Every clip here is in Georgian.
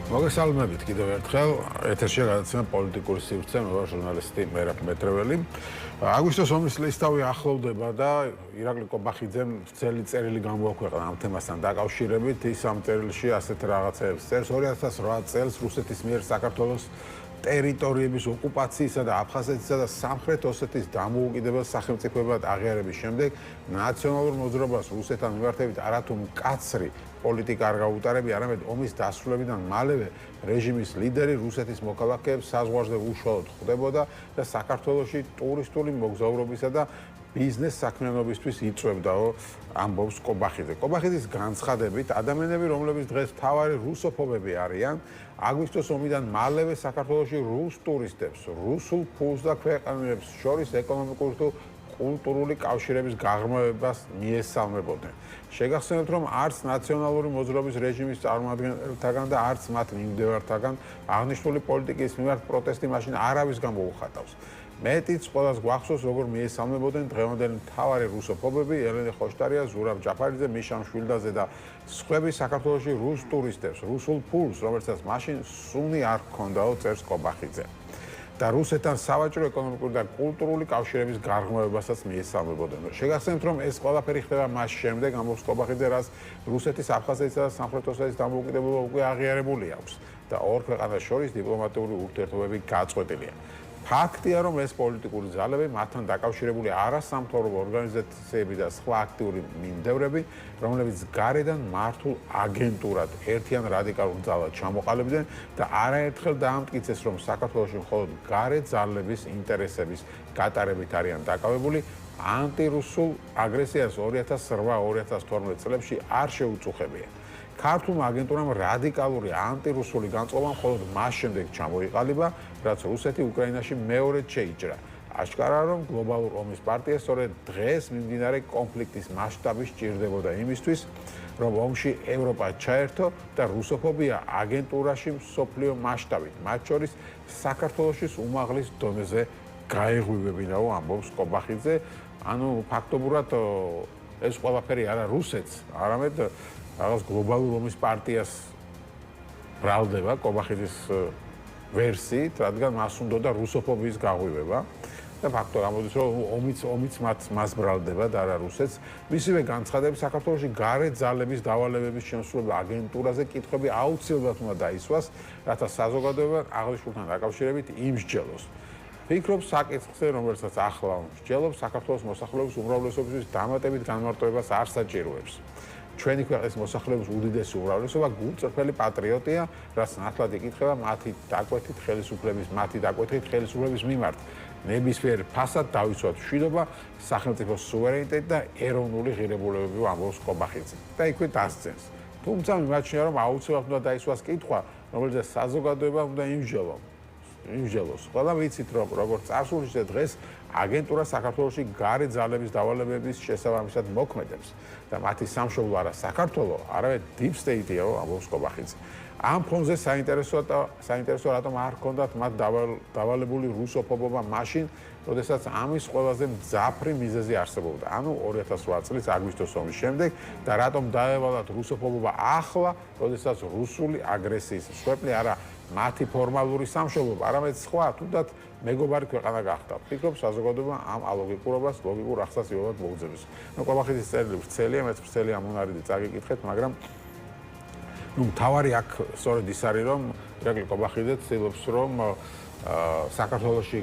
მოგესალმებით კიდევ ერთხელ ეთერში გადაცემა პოლიტიკური სივრცე, მე ვარ ჟურნალისტი მერაბ მეტრეველი. აგვისტოს ომის ლისტავი ახლოვდება და ირაკლი კობახიძემ ძელი წერილი გამოაქვეყნა ამ თემასთან დაკავშირებით. ის ამ წერილში ასეთ რაღაცებს წერს 2008 წელს რუსეთის მიერ საქართველოს ტერიტორიების ოკუპაციისა და აფხაზეთისა და სამხრეთ ოსეთის დამოუკიდებელ სახელმწიფოებად აღიარების შემდეგ ნაციონალურ მოძრაობას რუსეთთან მიმართებით არათუ მკაცრი პოლიტიკა არ გაუტარებია, არამედ ომის დასრულებიდან მალევე რეჟიმის ლიდერი რუსეთის მოქალაქეებს საზღვარზე უშუალოდ ხვდებოდა და საქართველოში ტურისტული მოგზაურობისა და ბიზნეს საქმიანობისთვის იწვევდაო, ამბობს კობახიძე. კობახიძის განცხადებით, ადამიანები, რომლებიც დღეს მთავარი რუსოფობები არიან, აგვისტოს ომიდან მალევე საქართველოში რუს ტურისტებს, რუსულ ფულს და ქვეყნებს შორის ეკონომიკური თუ კულტურული კავშირების გაღრმავებას მიესალმებოდნენ. შეგახსენებთ, რომ არც ნაციონალური მოძრაობის რეჟიმის წარმომადგენელთაგან და არც მათ მიმდევართაგან აღნიშნული პოლიტიკის მიმართ პროტესტი მაშინ არავის გამოუხატავს. მეტიც ყველას გვახსოვს, როგორ მიესალმებოდნენ დღევანდელი მთავარი რუსოფობები ელენე ხოშტარია, ზურაბ ჯაფარიძე, მიშამ შვილდაძე და სხვები საქართველოში რუს ტურისტებს, რუსულ ფულს, რომელსაც მაშინ სუნი არ ჰქონდაო, წერს კობახიძე. და რუსეთთან სავაჭრო, ეკონომიკური და კულტურული კავშირების გაღრმავებასაც მიესალმებოდნენ. შეგახსენებთ, რომ ეს ყველაფერი ხდება მას შემდეგ, ამბობს კობახიძე, რაც რუსეთის, აფხაზეთისა და სამხრეთ ოსეთის დამოუკიდებლობა უკვე აღიარებული აქვს და ორ ქვეყანას შორის დიპლომატიური ურთიერთობები გაწყვეტილია. ფაქტია, რომ ეს პოლიტიკური ძალები, მათთან დაკავშირებული არასამთავრობო ორგანიზაციები და სხვა აქტიური მიმდევრები, რომლებიც გარედან მართულ აგენტურად ერთიან რადიკალურ ძალად ჩამოყალიბდნენ და არაერთხელ დაამტკიცეს, რომ საქართველოში მხოლოდ გარე ძალების ინტერესების გატარებით არიან დაკავებული, ანტირუსულ აგრესიას 2008-2012 წლებში არ შეუწუხებია. ქართულმა აგენტურამ რადიკალური ანტირუსული განწყობა მხოლოდ მას შემდეგ ჩამოიყალიბა, რაც რუსეთი უკრაინაში მეორედ შეიჭრა. აშკარაა, რომ გლობალურ ომის პარტია სწორედ დღეს მიმდინარე კონფლიქტის მასშტაბი სჭირდებოდა იმისთვის, რომ ომში ევროპა ჩაერთო და რუსოფობია აგენტურაში მსოფლიო მასშტაბით, მათ შორის საქართველოს უმაღლეს დონეზე გაეღვივებინაო, ამბობს კობახიძე. ანუ ფაქტობრივად ეს ყველაფერი არა რუსეთს, არამედ რაღაც გლობალურ ომის პარტიას ბრალდება კობახიძის ვერსიით, რადგან მას უნდოდა რუსოფობიის გაღვივება და ფაქტო გამოდის, რომ ომიც მას ბრალდება და არა რუსეთს. მისივე განცხადებით, საქართველოში გარე ძალების დავალებების შემსრულებელ აგენტურაზე კითხვები აუცილებლად უნდა დაისვას, რათა საზოგადოება აღნიშნულთან დაკავშირებით იმსჯელოს. ფიქრობ საკითხზე, რომელსაც ახლა მსჯელობს, საქართველოს მოსახლეობის უმრავლესობისთვის დამატებით განმარტოებას არ საჭიროებს. ჩვენი ქვეყნის მოსახლეობის უდიდესი უმრავლესობა გულწრფელი პატრიოტია, რაც ნათლად იკითხება მათი დაკვეთით ხელისუფლების მიმართ. ნებისმიერ ფასად დავიცვათ მშვიდობა, სახელმწიფოს სუვერენიტეტი და ეროვნული ღირებულებები, ამბობს კობახიძე. და იქვე დასცენს. თუმცა მიმაჩნია, რომ აუცილებლად უნდა დაისვას კითხვა, რომელზეც საზოგადოება უნდა იმსჯელოს. ყველა ვიცით, რომ როგორც წარსულში ისე დღეს აგენტურა საქართველოში გარე ძალების დავალებების შესაბამისად მოქმედებს და მათი სამშობლო არა საქართველო, არამედ deep state-ია, ამბობს კობახიძე. ამ ფონზე საინტერესო რატომ არ ჰქონდათ მათ დავალებული რუსოფობობა მაშინ, როდესაც ამის ყველაზე მძაფრი მიზეზი არსებობდა, ანუ 2008 წლის აგვისტოს ომის შემდეგ და რატომ დაევალათ რუსოფობობა ახლა, როდესაც რუსული აგრესიის მსხვერპლი არა მათი ფორმალური სამშობლობა, არამედ სხვა, თუნდაც მეგობარი ქვეყანა გახდა. ფიქრობ, საზოგადოება ამ ალოგიკურობას ლოგიკურ ახსას იოლად მოუძებეს. კობახიძის წერილი ვრცელია, მეც ვრცელია მონარიდი წაგიკითხეთ, მაგრამ მთავარი აქ სწორედ ის არის, რომ ირაკლი კობახიძე ცდილობს, რომ საქართველოში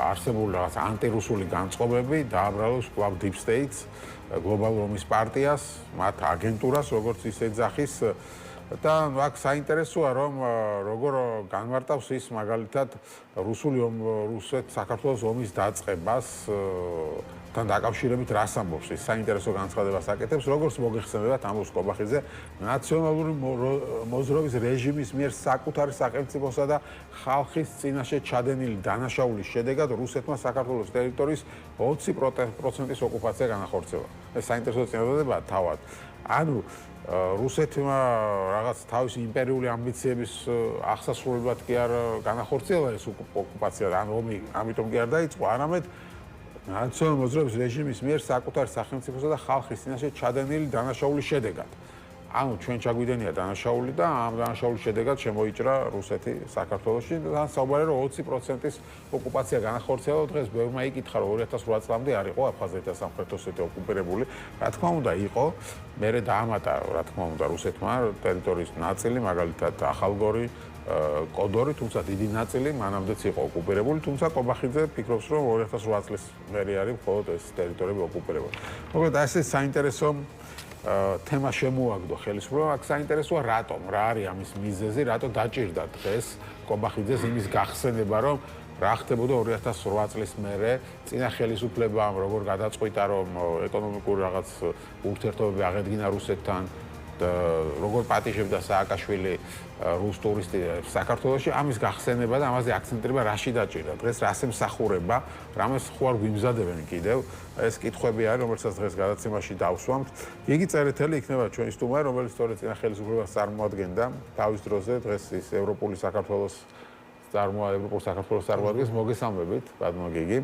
არსებული რაღაც ანტირუსული განწყობები დააბრალოს კვლავ deep states, გლობალურ ომის პარტიას, მათ აგენტურას, როგორც ის ეძახის. და აქ საინტერესოა, რომ როგორ განმარტავს ის მაგალითად საქართველოს ომის დაწყებას თან დაკავშირებით რას ამბობს, ის საინტერესო განცხადებას აკეთებს, როგორც მოგეხსენებათ, ამბობს კობახიძე, ნაციონალური მოძრაობის რეჟიმის მიერ საკუთარი სახელმწიფოსა და ხალხის წინაშე ჩადენილი დანაშაულის შედეგად რუსეთმა საქართველოს ტერიტორიის 20%-ის ოკუპაცია განახორციელა. ეს საინტერესო წინადადებაა თავად. ანუ რუსეთმა რაღაც თავისი იმპერიული ამბიციების აღსასრულებლად კი არ განახორციელა ეს ოკუპაცია, ან ომი ამიტომ კი არ დაიწყო, არამედ ნაციონალური მოძრაობის რეჟიმის მიერ საკუთარი სახელმწიფოსა და ხალხის წინაშე ჩადენილი დანაშაულის შედეგად. ანუ ჩვენ ჩაგვიდენია დანაშაული და ამ დანაშაულის შედეგად შემოიჭრა რუსეთი საქართველოში და საუბარია რომ 20%-ის ოკუპაცია განახორციელა დღეს ბევრმა იკითხა რომ 2008 წლამდე არ იყო აფხაზეთი და სამხრეთ ოსეთი ოკუპირებული რა თქმა უნდა იყო მერე დაამატა რა თქმა უნდა რუსეთმა ტერიტორიის ნაწილი მაგალითად ახალგორი კოდორი თუმცა დიდი ნაწილი მანამდეც იყო ოკუპირებული თუმცა კობახიძე ფიქრობს რომ 2008 წლის მერე არის მხოლოდ ეს ტერიტორიები ოკუპირებული მოკლედ ასე საინტერესო თემა შემოაგდო ხელისუფლებამ აქ საინტერესოა რატომ რა არის ამის მიზეზი რატო დაჭირდა დღეს კობახიძეს იმის გახსენება რომ რა ხდებოდა 2008 წლის მერე წინა ხელისუფლებამ როგორ გადაწყვიტა რომ ეკონომიკური რაღაც ურთიერთობები აღედგინა რუსეთთან როგორ პატიჟებდა სააკაშვილი რუს ტურისტებს საქართველოში ამის გახსენება და ამაზე აქცენტირება რაში დაჭირდა დღეს რას ემსახურება რამეს ხო არ გვიმზადებენ კიდევ ეს კითხვები არის რომელსაც დღეს გადაცემაში დავსვამთ იგი წერეთელი იქნება ჩვენი სტუმარი რომელიც სწორედ წინა ხელისუფლებას წარმოადგენდა თავის დროზე დღეს ის ევროპული საქართველოს წარმოადგენს მოგესალმებით ბატონო გიგი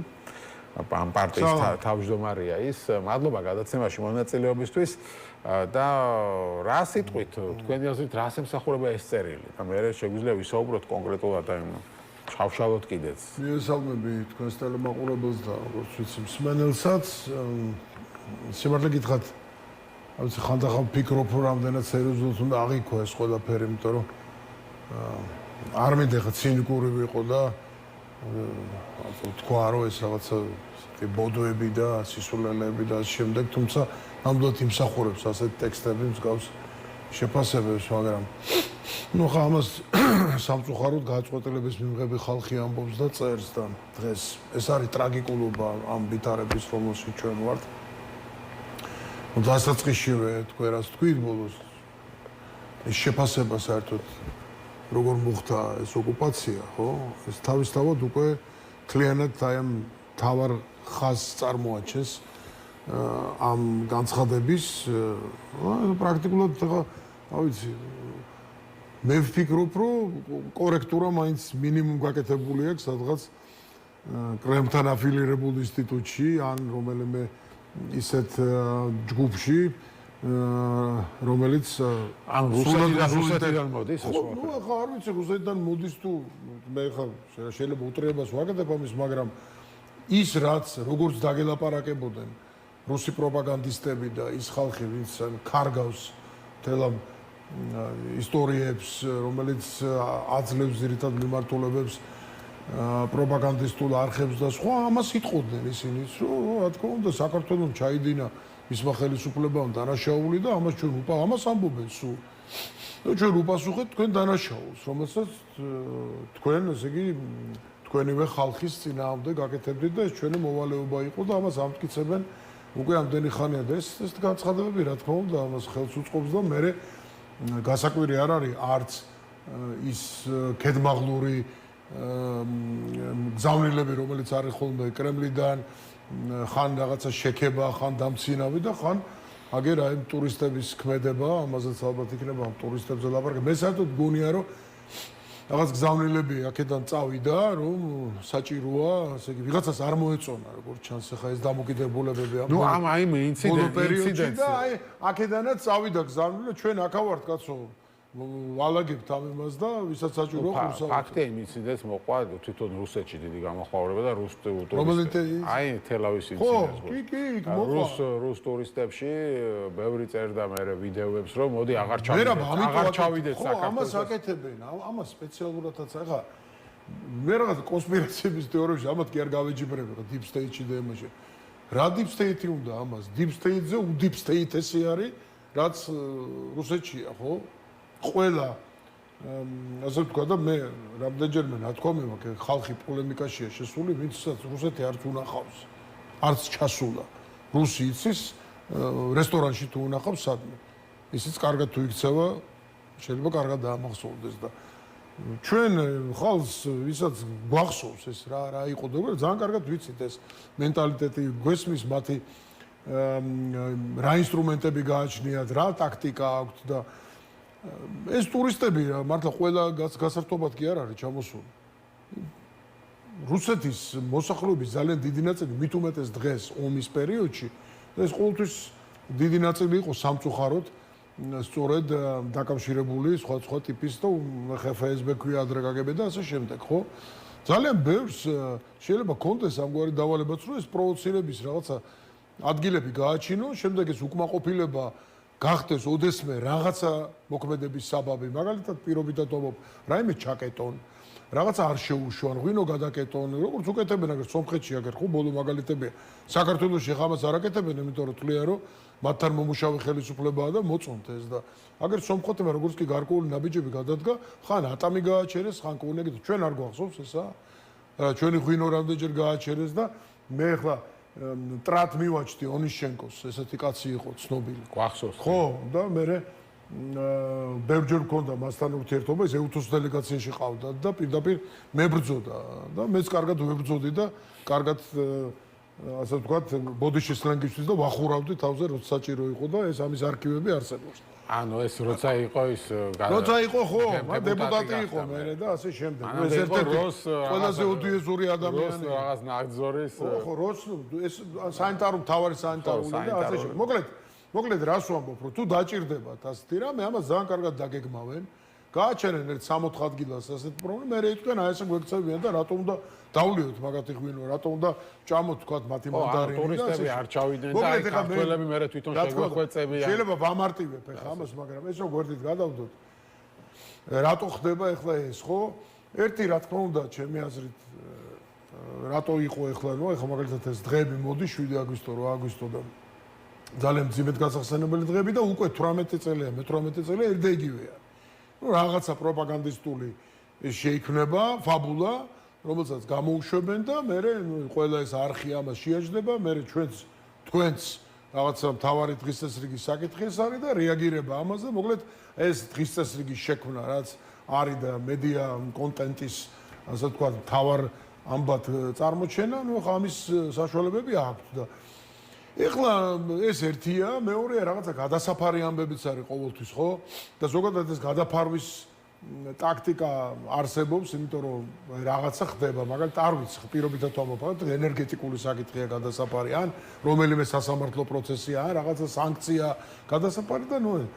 ამ პარტიის თავმჯდომარეა ის მადლობა გადაცემაში მონაწილეობისთვის და რა სიტყვით თქვენი აზრით რას ემსახურება ეს წერილი და მე შეგვიძლია ვისაუბროთ კონკრეტულად აი შავშავოთ კიდეც მიესალმები თქვენს ტელემაყურებელს და როგორც ვიცი მსმენელსაც სიმართლე გითხრათ ამის ხანდახან ვფიქრობ რომ რამდენად სერიოზულად უნდა აღიქვა ეს ყველაფერი იმიტომ რომ არ მინდა ხა ცინიკური ვიყო და თქვა რომ ეს რაღაცა ბოდოები და სისულელეები და შემდეგ თუმცა ნამდვილად იმსახურებს ასეთ ტექსტები მსგავს შეფასებებს მაგრამ ნუ ხა ამას სამწუხაროდ გააწყვეტილების მიმღები ხალხი ამბობს და წერს და დღეს ეს არის ტრაგიკულობა ამ ვითარების რომელშიც ჩვენ ვართ ნუ დასაწყისშივე თქვენ რას თქვით ბოლოს ეს შეფასება საერთოდ როგორ მოხდა ეს ოკუპაცია ხო ეს თავისთავად უკვე მთლიანად აი ამ თავარ ხაზს წარმოაჩენს ამ განცხადების პრაქტიკულად ხა ავიცი მე ვფიქრობ რომ კორექტურა მაინც მინიმუმ გაკეთებული აქვს სადღაც კრემლთან აფილირებულ ინსტიტუტში ან რომელიმე ისეთ ჯგუფში რომელიც ან რუსეთიდან მოდის ეს ხო ნუ ახლა არ ვიცი რუსეთიდან მოდის თუ მე ხა შეიძლება უტრიებას ვაკეთებ ამის მაგრამ ის რაც როგორც დაგელაპარაკებოდნენ რუსი პროპაგანდისტები და ის ხალხი ვინც კარგავს თელ ამ ისტორიებს რომელიც აძლევს ძირითად მიმართულებებს პროპაგანდისტულ არხებს და სხვა ამას იტყოდნენ ისინი რა თქმა უნდა საქართველოს ჩაიდინა მისმა ხელისუფლებამ დანაშაული და ამას ჩვენ ამას ამბობენ სულ და ჩვენ უპასუხეთ თქვენ დანაშაულს რომელსაც თქვენ ესე იგი თქვენივე ხალხის წინააღმდეგ გაკეთებდით და ეს ჩვენი მოვალეობა იყო და ამას ამტკიცებენ უკვე ამდენი ხანია და ეს განცხადებები რა თქმა უნდა ამას ხელს უწყობს და მე გასაკვირი არ არის არც ის ქედმაღლური გზავნილები რომელიც არის ხოლმე კრემლიდან ხან რაღაცა შექება ხან დამცინავი და ხან აგერ აი ტურისტების ქმედება ამაზეც ალბათ იქნება ამ ტურისტებზე ლაპარაკი მე საერთოდ გონია რომ რაღაც გზავნილები აქედან წავიდა რომ საჭიროა ასე იგი ვიღაცას არ მოეწონა როგორც ჩანს ახლა ეს დამოკიდებულებები ნუ ამ აი ინციდენტი და აი აქედანაც წავიდა გზავნილი ჩვენ აქა ვართ კაცო ვალაგებთ ამ იმას და ვისაც საჭირო ხურსა ფაქტია იმ ინციდენტს მოყვა თვითონ რუსეთში დიდი გამოხმაურება და რუს ტურისტები აი თელავის ინციდენტს კი მოყვა რუს ტურისტებში ბევრი წერდა მე ვიდეოებს რომ მოდი აღარ ჩავიდეთ საქართველოს ამას აკეთებენ ამას სპეციალურადაც ახლა მე რაღაც კონსპირაციების თეორიებში ამათ კი არ გავეჯიბრები რა deep state-ში და იმაში რა deep state-ი უნდა ამას deep state-ზე deep state-ესი არის რაც რუსეთშია ხო ყველა ასე ვთქვა და მე რამდენჯერმე ნათქვამი მაქვს ხალხი პოლემიკაშია შესული ვინცაც რუსეთი არც უნახავს არც ჩასულა რუსი იცის რესტორანში თუ უნახავს სადმე ისიც კარგად თუ იქცევა შეიძლება კარგად დაამახსოვრდეს და ჩვენ ხალხს ვისაც გვახსოვს ეს რა იყო და ძალიან კარგად ვიცით ეს მენტალიტეტი გვესმის მათი რა ინსტრუმენტები გააჩნიათ რა ტაქტიკა აქვთ და ეს ტურისტები მართლა ყველა გასართობად კი არ არის ჩამოსული. რუსეთის მოსახლეობის ძალიან დიდი ნაწილი მით უმეტეს დღეს ომის პერიოდში და ეს ყოველთვის დიდი ნაწილი იყო სამწუხაროდ სწორედ დაკავშირებული სხვა ტიპის და FSB ქვია ადრე გაგებდა და ასე შემდეგ, ხო? ძალიან ბევრს შეიძლება კონდეს ამგვარი დავალებაც, რომ ეს პროვოცირების რაღაცა ადგილები გააჩინო, შემდეგ ეს უკმაყოფილება გახდეს ოდესმე რაღაცა მოქმედების საბაბი, მაგალითად პირობითად ვამბობ, რაიმე ჩაკეტონ, რაღაცა არ შეუშვან, ღვინო გადაკეტონ, როგორც უკეთებენ აგერ სომხეთში აგერ ხო ბოლო მაგალითებია. საქართველოში ხამას არ აკეთებენ, იმიტომ რომ თვლიან რომ მათთან მომუშავე ხელისუფლებაა და მოწონთ ეს და აგერ სომხეთმა როგორც კი გარკვეული ნაბიჯები გადადგა, ხან ატამი გააჩერეს, ხან კონეგიტ, ჩვენ არ გვახსოვს ესა. ჩვენი ღვინო რამდენჯერ გააჩერეს და მე ახლა ტრატ მივაჩდი ონიშენკოს, ესეთი კაცი იყო ცნობილი. გვახსოვს. ხო, და მე ბევრჯერ მქონდა მასთან ურთიერთობა, ეს ეუთოს დელეგაციაში ყავდა და პირდაპირ მებრძოდა და მეც კარგად ვებრძოდი და კარგად ასე ვთქვათ, ბოდიში სლენგისთვის და ვახურავდი თავზე, როცა საჭირო იყო და ეს ამის არქივები არსებობს. ანუ ეს როცა იყო ის როცა იყო ხო, დეპუტატი იყო მე და ასე შემდეგ. ეს ერთ-ერთი ყველაზე ოდიოზური ადამიანი. რაღაც ნაგზორის. ხო, როს ეს სანიტარო მთავარი სანიტარული და ასე შემდეგ. მოკლედ რას ვამბობ, რომ თუ დაჭირდებათ ასეთი რამე, ამას ძალიან კარგად დაგეგმავენ. გააჩერენ ერთ 60 ადგილას ასეთ პრობლემა, მე რეიტყვენ აი ესე გვექცევიან და რატომ უნდა დავლიოთ მაგათი ღვინო, რატომ უნდა ჭამოთ თქვათ მათი მანდარინი და ტურისტები არ ჩავიდნენ და აი ქართველები მე თვითონ შეგვეხვეწებიან. შეიძლება ვამარტივებ ახლა ამას, მაგრამ ეს რო გვერდით გადავდოთ. რატო ხდება ახლა ეს, ხო? ერთი რა თქმა უნდა, ჩემი აზრით რატო იყო ახლა, ნუ ახლა მაგალითად ეს დღეები მოდი 7 აგვისტო, 8 აგვისტო და ძალიან ძიმედ გასახსენებელი დღეები და უკვე 18 წელია, მე-18 წელია ერთ და იგივეა. ნუ რაღაცა პროპაგანდისტული შეიქმნება, ფაბულა, რომელსაც გამოუშვებენ და მე ყველა ეს არხი ამას შეაჯდება, მე თქვენც რაღაცა მთავარი დღის წესრიგის საკითხი ეს არის და რეაგირება ამაზე, მოკლედ ეს დღის წესრიგის შექმნა, რაც არის და მედია კონტენტის, ასე ვთქვათ, მთავარ ამბად წარმოჩენა, ნუ ხა ამის საშუალებები აქვს და ეხლა ეს ერთია, მეორეა რაღაცა გადასაფარი ამბებიც არის ყოველთვის, ხო? და ზოგადად ეს გადაფარვის ტაქტიკა არსებობს, იმიტომ რომ რაღაცა ხდება, მაგალითად არ ვიცი, პირობითად ვამბობ, ენერგეტიკული საკითხია გადასაფარი, ან რომელიმე სასამართლო პროცესია, ან რაღაცა სანქცია გადასაფარი და ნუ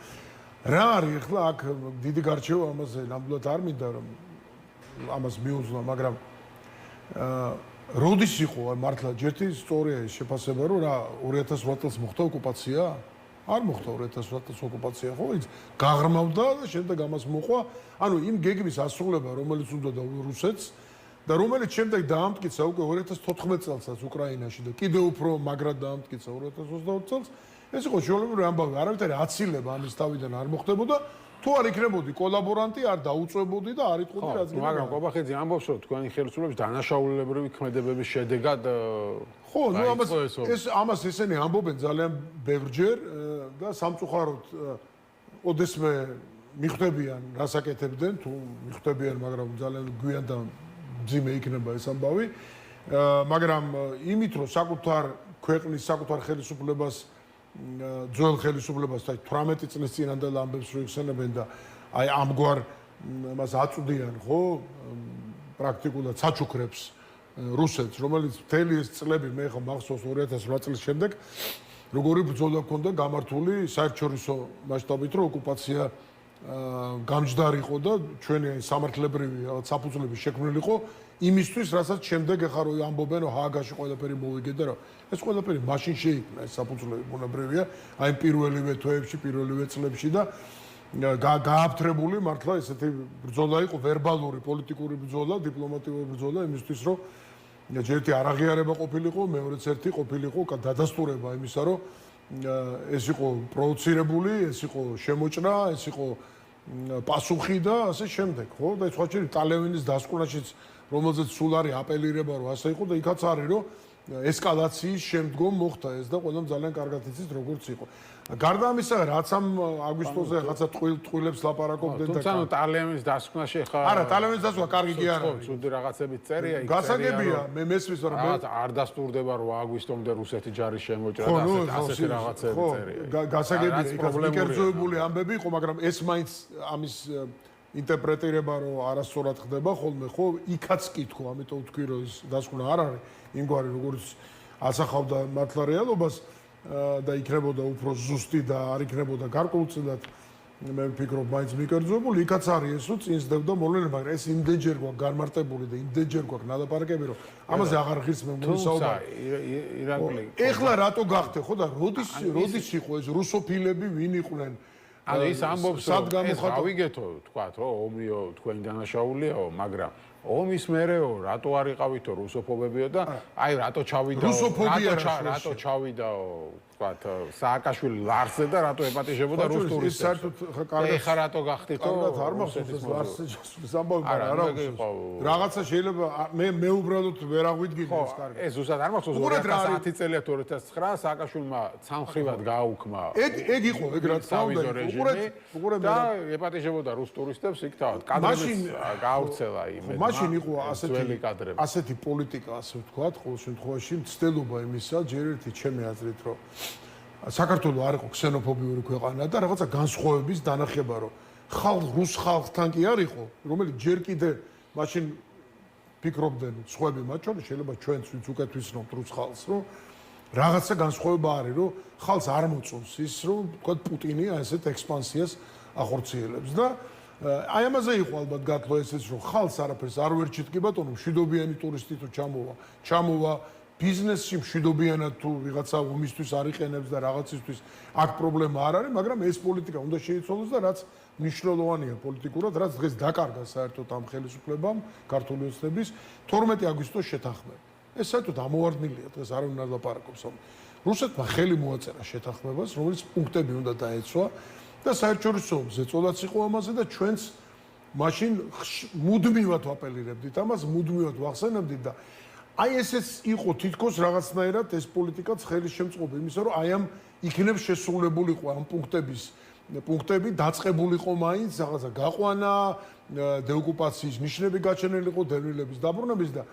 რა არის ეხლა აქ დიდი გარჩევა ამაზე ნამდვილად არ მინდა რომ ამას მიუძღვა, მაგრამ როდის იყო მართლა ჯერთი სწორია ეს შეფასება რომ რა 2008 წელს მოხდა ოკუპაცია? არ მოხდა 2008 წელს ოკუპაცია, ხო? ის გაღრმავდა და შემდეგ ამას მოყვა, ანუ იმ გეგმის ასრულება, რომელიც უნდა და რუსეთს და რომელიც შემდეგ დაამტკიცა უკვე 2014 წელსაც უკრაინაში და კიდევ უფრო მაგრად დაამტკიცა 2022 წელს, ეს იყო შეუძლებელი ამბავი, არავითარი აცილება ამის თავიდან არ მოხდებოდა. თუ არ იქნებოდი კოლაბორანტი, არ დაუწვებოდი და არ იტყოდი რაც გინდა. მაგრამ ყობახიძე ამბობს, რომ თქვენი ხელისუფლების დანაშაულებრივი ქმედებების შედეგად ხო, ნუ ამას ესენი ამბობენ ძალიან ბევრჯერ და სამწუხაროდ ოდესმე მიხვდებიან, რას აკეთებდნენ, თუ მიხვდებიან, მაგრამ ძალიან გვიან და მძიმე იქნება ეს ამბავი. მაგრამ იმით, რომ საკუთარ ქვეყნის, საკუთარ ხელისუფლებას ძველ ხელისუფლებას 18 წლის წინანდელ ამბებს რო იხსენებენ და აი ამგვარ მას აწვდიან, ხო? პრაქტიკულად საჩუქრებს რუსეთს, რომელიც მთელი ეს წლები მე ხომ მახსოვს 2008 წლის შემდეგ როგორი ბრძოლა ჰქონდა გამართული საერთაშორისო მასშტაბით, რომ ოკუპაცია გამჯდარიყო და ჩვენი სამართლებრივი საფუძვლები შექმნილიყო იმისთვის, რასაც შემდეგ ახლა რო ამბობენ, რომ ჰააგაში ყველაფერი მოვიგეთ და რომ ეს ყველაფერი მაშინ შეიქმნა, ეს საფუძვლები ბუნებრივია, აი პირველივე თვეებში, პირველივე წლებში და გააფთრებული მართლა ესეთი ბრძოლა იყო, ვერბალური, პოლიტიკური ბრძოლა, დიპლომატიური ბრძოლა იმისთვის, რომ ერთი არაღიარება ყოფილიყო, მეორეც ერთი ყოფილიყო დადასტურება იმისა, რომ ეს იყო პროვოცირებული, ეს იყო შემოჭრა, ეს იყო პასუხი და ასე შემდეგ, ხო? და სხვა შეიძლება ტალევინის დასკვნაშიც რომელზეც სულ არის აპელირება, რომ ასე იყო და იქაც არის, რომ ესკალაციის შემდგომ მოხდა ეს და ყველამ ძალიან კარგად იცის როგორც იყო. გარდა ამისა, რაც ამ აგვისტოზე რაღაცა ტყუილებს ლაპარაკობდნენ და თუმცა ნუ ტალევინის დასკვნაში ხა არა, ტალევინის დასკვნა კარგი კი არ არის. ცუდი რაღაცები წერია, იქ გასაგებია, მე მესმის რომ არ დასტურდება 8 აგვისტომდე რუსეთი ჯარის შემოჭრა და ასეთი რაღაცები წერია. გასაგებია, იქაც მიკერძოებული ამბები იყო, მაგრამ ეს მაინც ამის ინტერპრეტირება რომ არასწორად ხდება ხოლმე, ხო? იქაც კი თქო, ამიტომ ვთქვი რომ ეს დასკვნა არ არის იმგვარი, როგორც ასახავდა მართლა რეალობას. და იქნებოდა უფრო ზუსტი და არ იქნებოდა გარკვეულწილად მე ვფიქრობ მაინც მიკერძებული, იქაც არის ესო წინსდებდა მოვლენა, მაგრამ ეს იმდენჯერ გვაქვს განმარტებული და იმდენჯერ გვაქვს ნადაპარაკები, რომ ამაზე აღარ ღირს მე მოსაუბარი. ირაკლი. ეხლა რატო გახდე ხო და როდის იყო ეს რუსოფილები ვინ იყვნენ? ანუ ის ამბობს რომ ეს გავიგეთო, თქვათ, რომ ომიო თქვენი დანაშაულიაო, მაგრამ ომის მერეო რატო არ იყავითო რუსოფობებიო და აი რატო ჩავიდაო თქვათ სააკაშვილი ლარსზე და რატო ეპატიჟებოდა რუს ტურისტებს. საერთოდ კარგად ეხა რატო გახდითო? არ მახსოვს ეს ლარსზე ჩასვლის ამბავი, მაგრამ არა რაღაცა შეიძლება მე უბრალოდ ვერ აღვიდგინე ეს კარგად. ეს ზუსტად არ მახსოვს 2010 წელია 2009 სააკაშვილმა ცალმხრივად გააუქმა. ეგ იყო, ეგ რა თქმა უნდა. უყურე და ეპატიჟებოდა რუს ტურისტებს იქ თავად. კადრებიც გაავრცელა იმედ. მაშინ იყო ასეთი პოლიტიკა, ასე ვთქვათ, ყოველ შემთხვევაში მცდელობა იმისა, ჯერ ერთი ჩემი აზრით, რომ საქართველოს არ იყო ქსენოფობიური ქვეყანა და რაღაცა განსხვავების დანახება, რომ რუს ხალხთან კი არ იყო, რომელიც ჯერ კიდე მაშინ ფიქრობდნენ სხვები მათ შორის, შეიძლება ჩვენც ვინც უკეთ ვისნობთ რუს ხალხს, რომ რაღაცა განსხვავება არის, რომ ხალხს არ მოწონს ის, რომ ვთქვათ პუტინი ასეთ ექსპანსიას ახორციელებს და აი ამაზე იყო ალბათ გათვლა ესეც, რომ ხალხს არაფერს არ ვერჩით კი ბატონო, მშვიდობიანი ტურისტი თუ ჩამოვა ბიზნესში მშვიდობიანად თუ ვიღაცა ომისთვის არ იყენებს და რაღაცისთვის აქ პრობლემა არ არის, მაგრამ ეს პოლიტიკა უნდა შეიცვალოს და რაც მნიშვნელოვანია პოლიტიკურად, რაც დღეს დაკარგა საერთოდ ამ ხელისუფლებამ ქართული ოცნების 12 აგვისტოს შეთანხმება. ეს საერთოდ ამოვარდნილია, დღეს არ უნდა ლაპარაკობს. რუსეთმა ხელი მოაწერა შეთანხმებას, რომელიც პუნქტები უნდა დაეცვა და საერთაშორისო ზეწოლაც იყო ამაზე და ჩვენც მაშინ მუდმივად ვაპელირებდით ამას, მუდმივად ვახსენებდით და აი ესეც იყო თითქოს რაღაცნაირად ეს პოლიტიკაც ხელის შემწყობა იმისა, რომ აი ამ იქნებ შესრულებულიყო ამ პუნქტები დაწყებულიყო მაინც რაღაცა გაყვანა, დეოკუპაციის ნიშნები გაჩენილიყო, დევნილების დაბრუნების და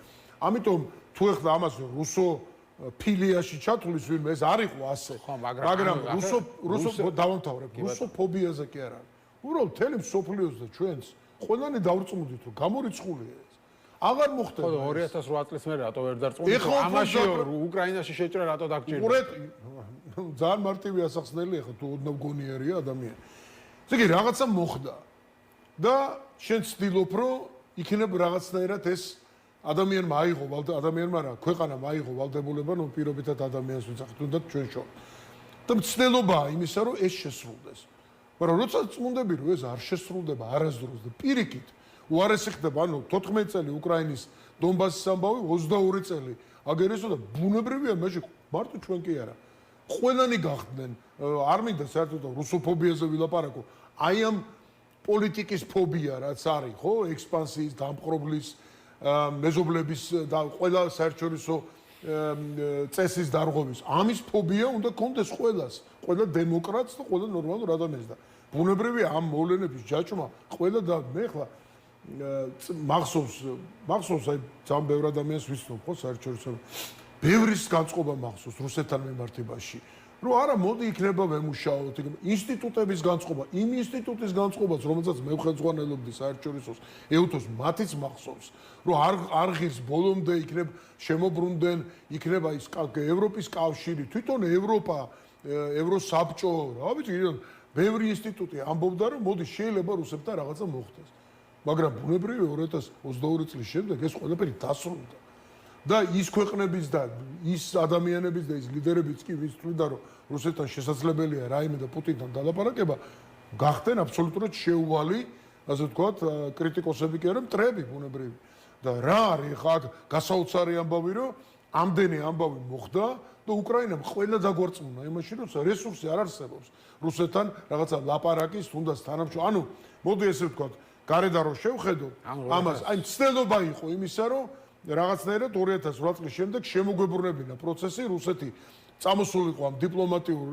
ამიტომ თუ ეხლა ამას რუსო ფილიაში ჩათulis ვინმე ეს არ იყო ასე. მაგრამ რუსო დავამთავრებ. რუსოფობიაზე კი არ არის. უბრალოდ მთელი მსოფლიოს და ჩვენც ყველანი დავრწმუნდით, რომ გამორიცხულია ეს. აღარ მოხდება. ხო 2008 წლის მერე რატო ვერ დარწმუნდით? ამაში უკრაინაში შეჭრა რატო დაგჭირდა? უყურეთ, ძალიან მარტივი ასახსნელი ახლა თუ ოდნავ გონიერია ადამიანი. ესე იგი რაღაცა მოხდა და შენ ცდილობ რომ იქნებ რაღაცნაირად ეს ადამიანმა აიღო ადამიანმა რა ქვეყანამ აიღო ვალდებულება რომ პირობითად ადამიანს ვიძახით თუნდაც ჩვენ შორის და მცდელობაა იმისა რომ ეს შესრულდეს მაგრამ როცა წმუნდები რომ ეს არ შესრულდება არასდროს და პირიქით უარესი ხდება ანუ 14 წელი უკრაინის დონბასის ამბავი 22 წელი აგერესო და ბუნებრივია მაშინ მარტო ჩვენ კი არა ყველანი გახდნენ არ მინდა საერთოდ რუსოფობიაზე ვილაპარაკო აი ამ პოლიტიკის ფობია რაც არის ხო ექსპანსიის დამპყრობლის მეზობლების და ყველა საერთაშორისო წესის დარღვევის ამის ფობია უნდა კონდეს ყველას ყველა დემოკრატს და ყველა ნორმალურ ადამიანს და ბუნებრივია ამ მოვლენების ჯაჭვმა ყველა და მე ხლა მახსოვს აი ძალიან ბევრ ადამიანს ვიცნობ ხო საერთაშორისო ბევრის განწყობა მახსოვს რუსეთთან მიმართებაში რომ არა მოდი იქნება ვემუშაოთ ინსტიტუტების განწყობა იმ ინსტიტუტის განწყობაც რომელსაც მე ვხელმძღვანელობდი საერთაშორისოს ეუთოს მათიც მახსოვს რომ არ ღირს ბოლომდე იქნებ შემოbrunდნენ იქნება ის ევროპის კავშირი თვითონ ევროპა ევროსაბჭო რა ვიცი ბევრი ინსტიტუტი ამბობდა რომ მოდი შეიძლება რუსებთან რაღაცა მოხდეს მაგრამ ბუნებრივია 2022 წლის შემდეგ ეს ყველაფერი დასრულდა და ის ქვეყნების და ის ადამიანების და ის ლიდერებიც კი ვის თვლიდა რომ რუსეთთან შესაძლებელია რაიმე და პუტინთან დალაპარაკება გახდნენ აბსოლუტურად შეუვალი ასე ვთქვათ კრიტიკოსები კი არა მტრები ბუნებრივი და რა არის ხა გასაოცარი ამბავი რომ ამდენი ამბავი მოხდა და უკრაინამ ყველა დაგვარწმუნა იმაში რომ რესურსი არ არსებობს რუსეთთან რაღაცა ლაპარაკის თუნდაც თანამშრომლობა ანუ მოდი ესე ვთქვათ გარედან რომ შევხედო ამას აი მცდელობა იყო იმისა რომ რაღაცნაირად 2008 წლის შემდეგ შემოგვებრუნებინა პროცესი რუსეთი წამოსულიყო ამ დიპლომატიურ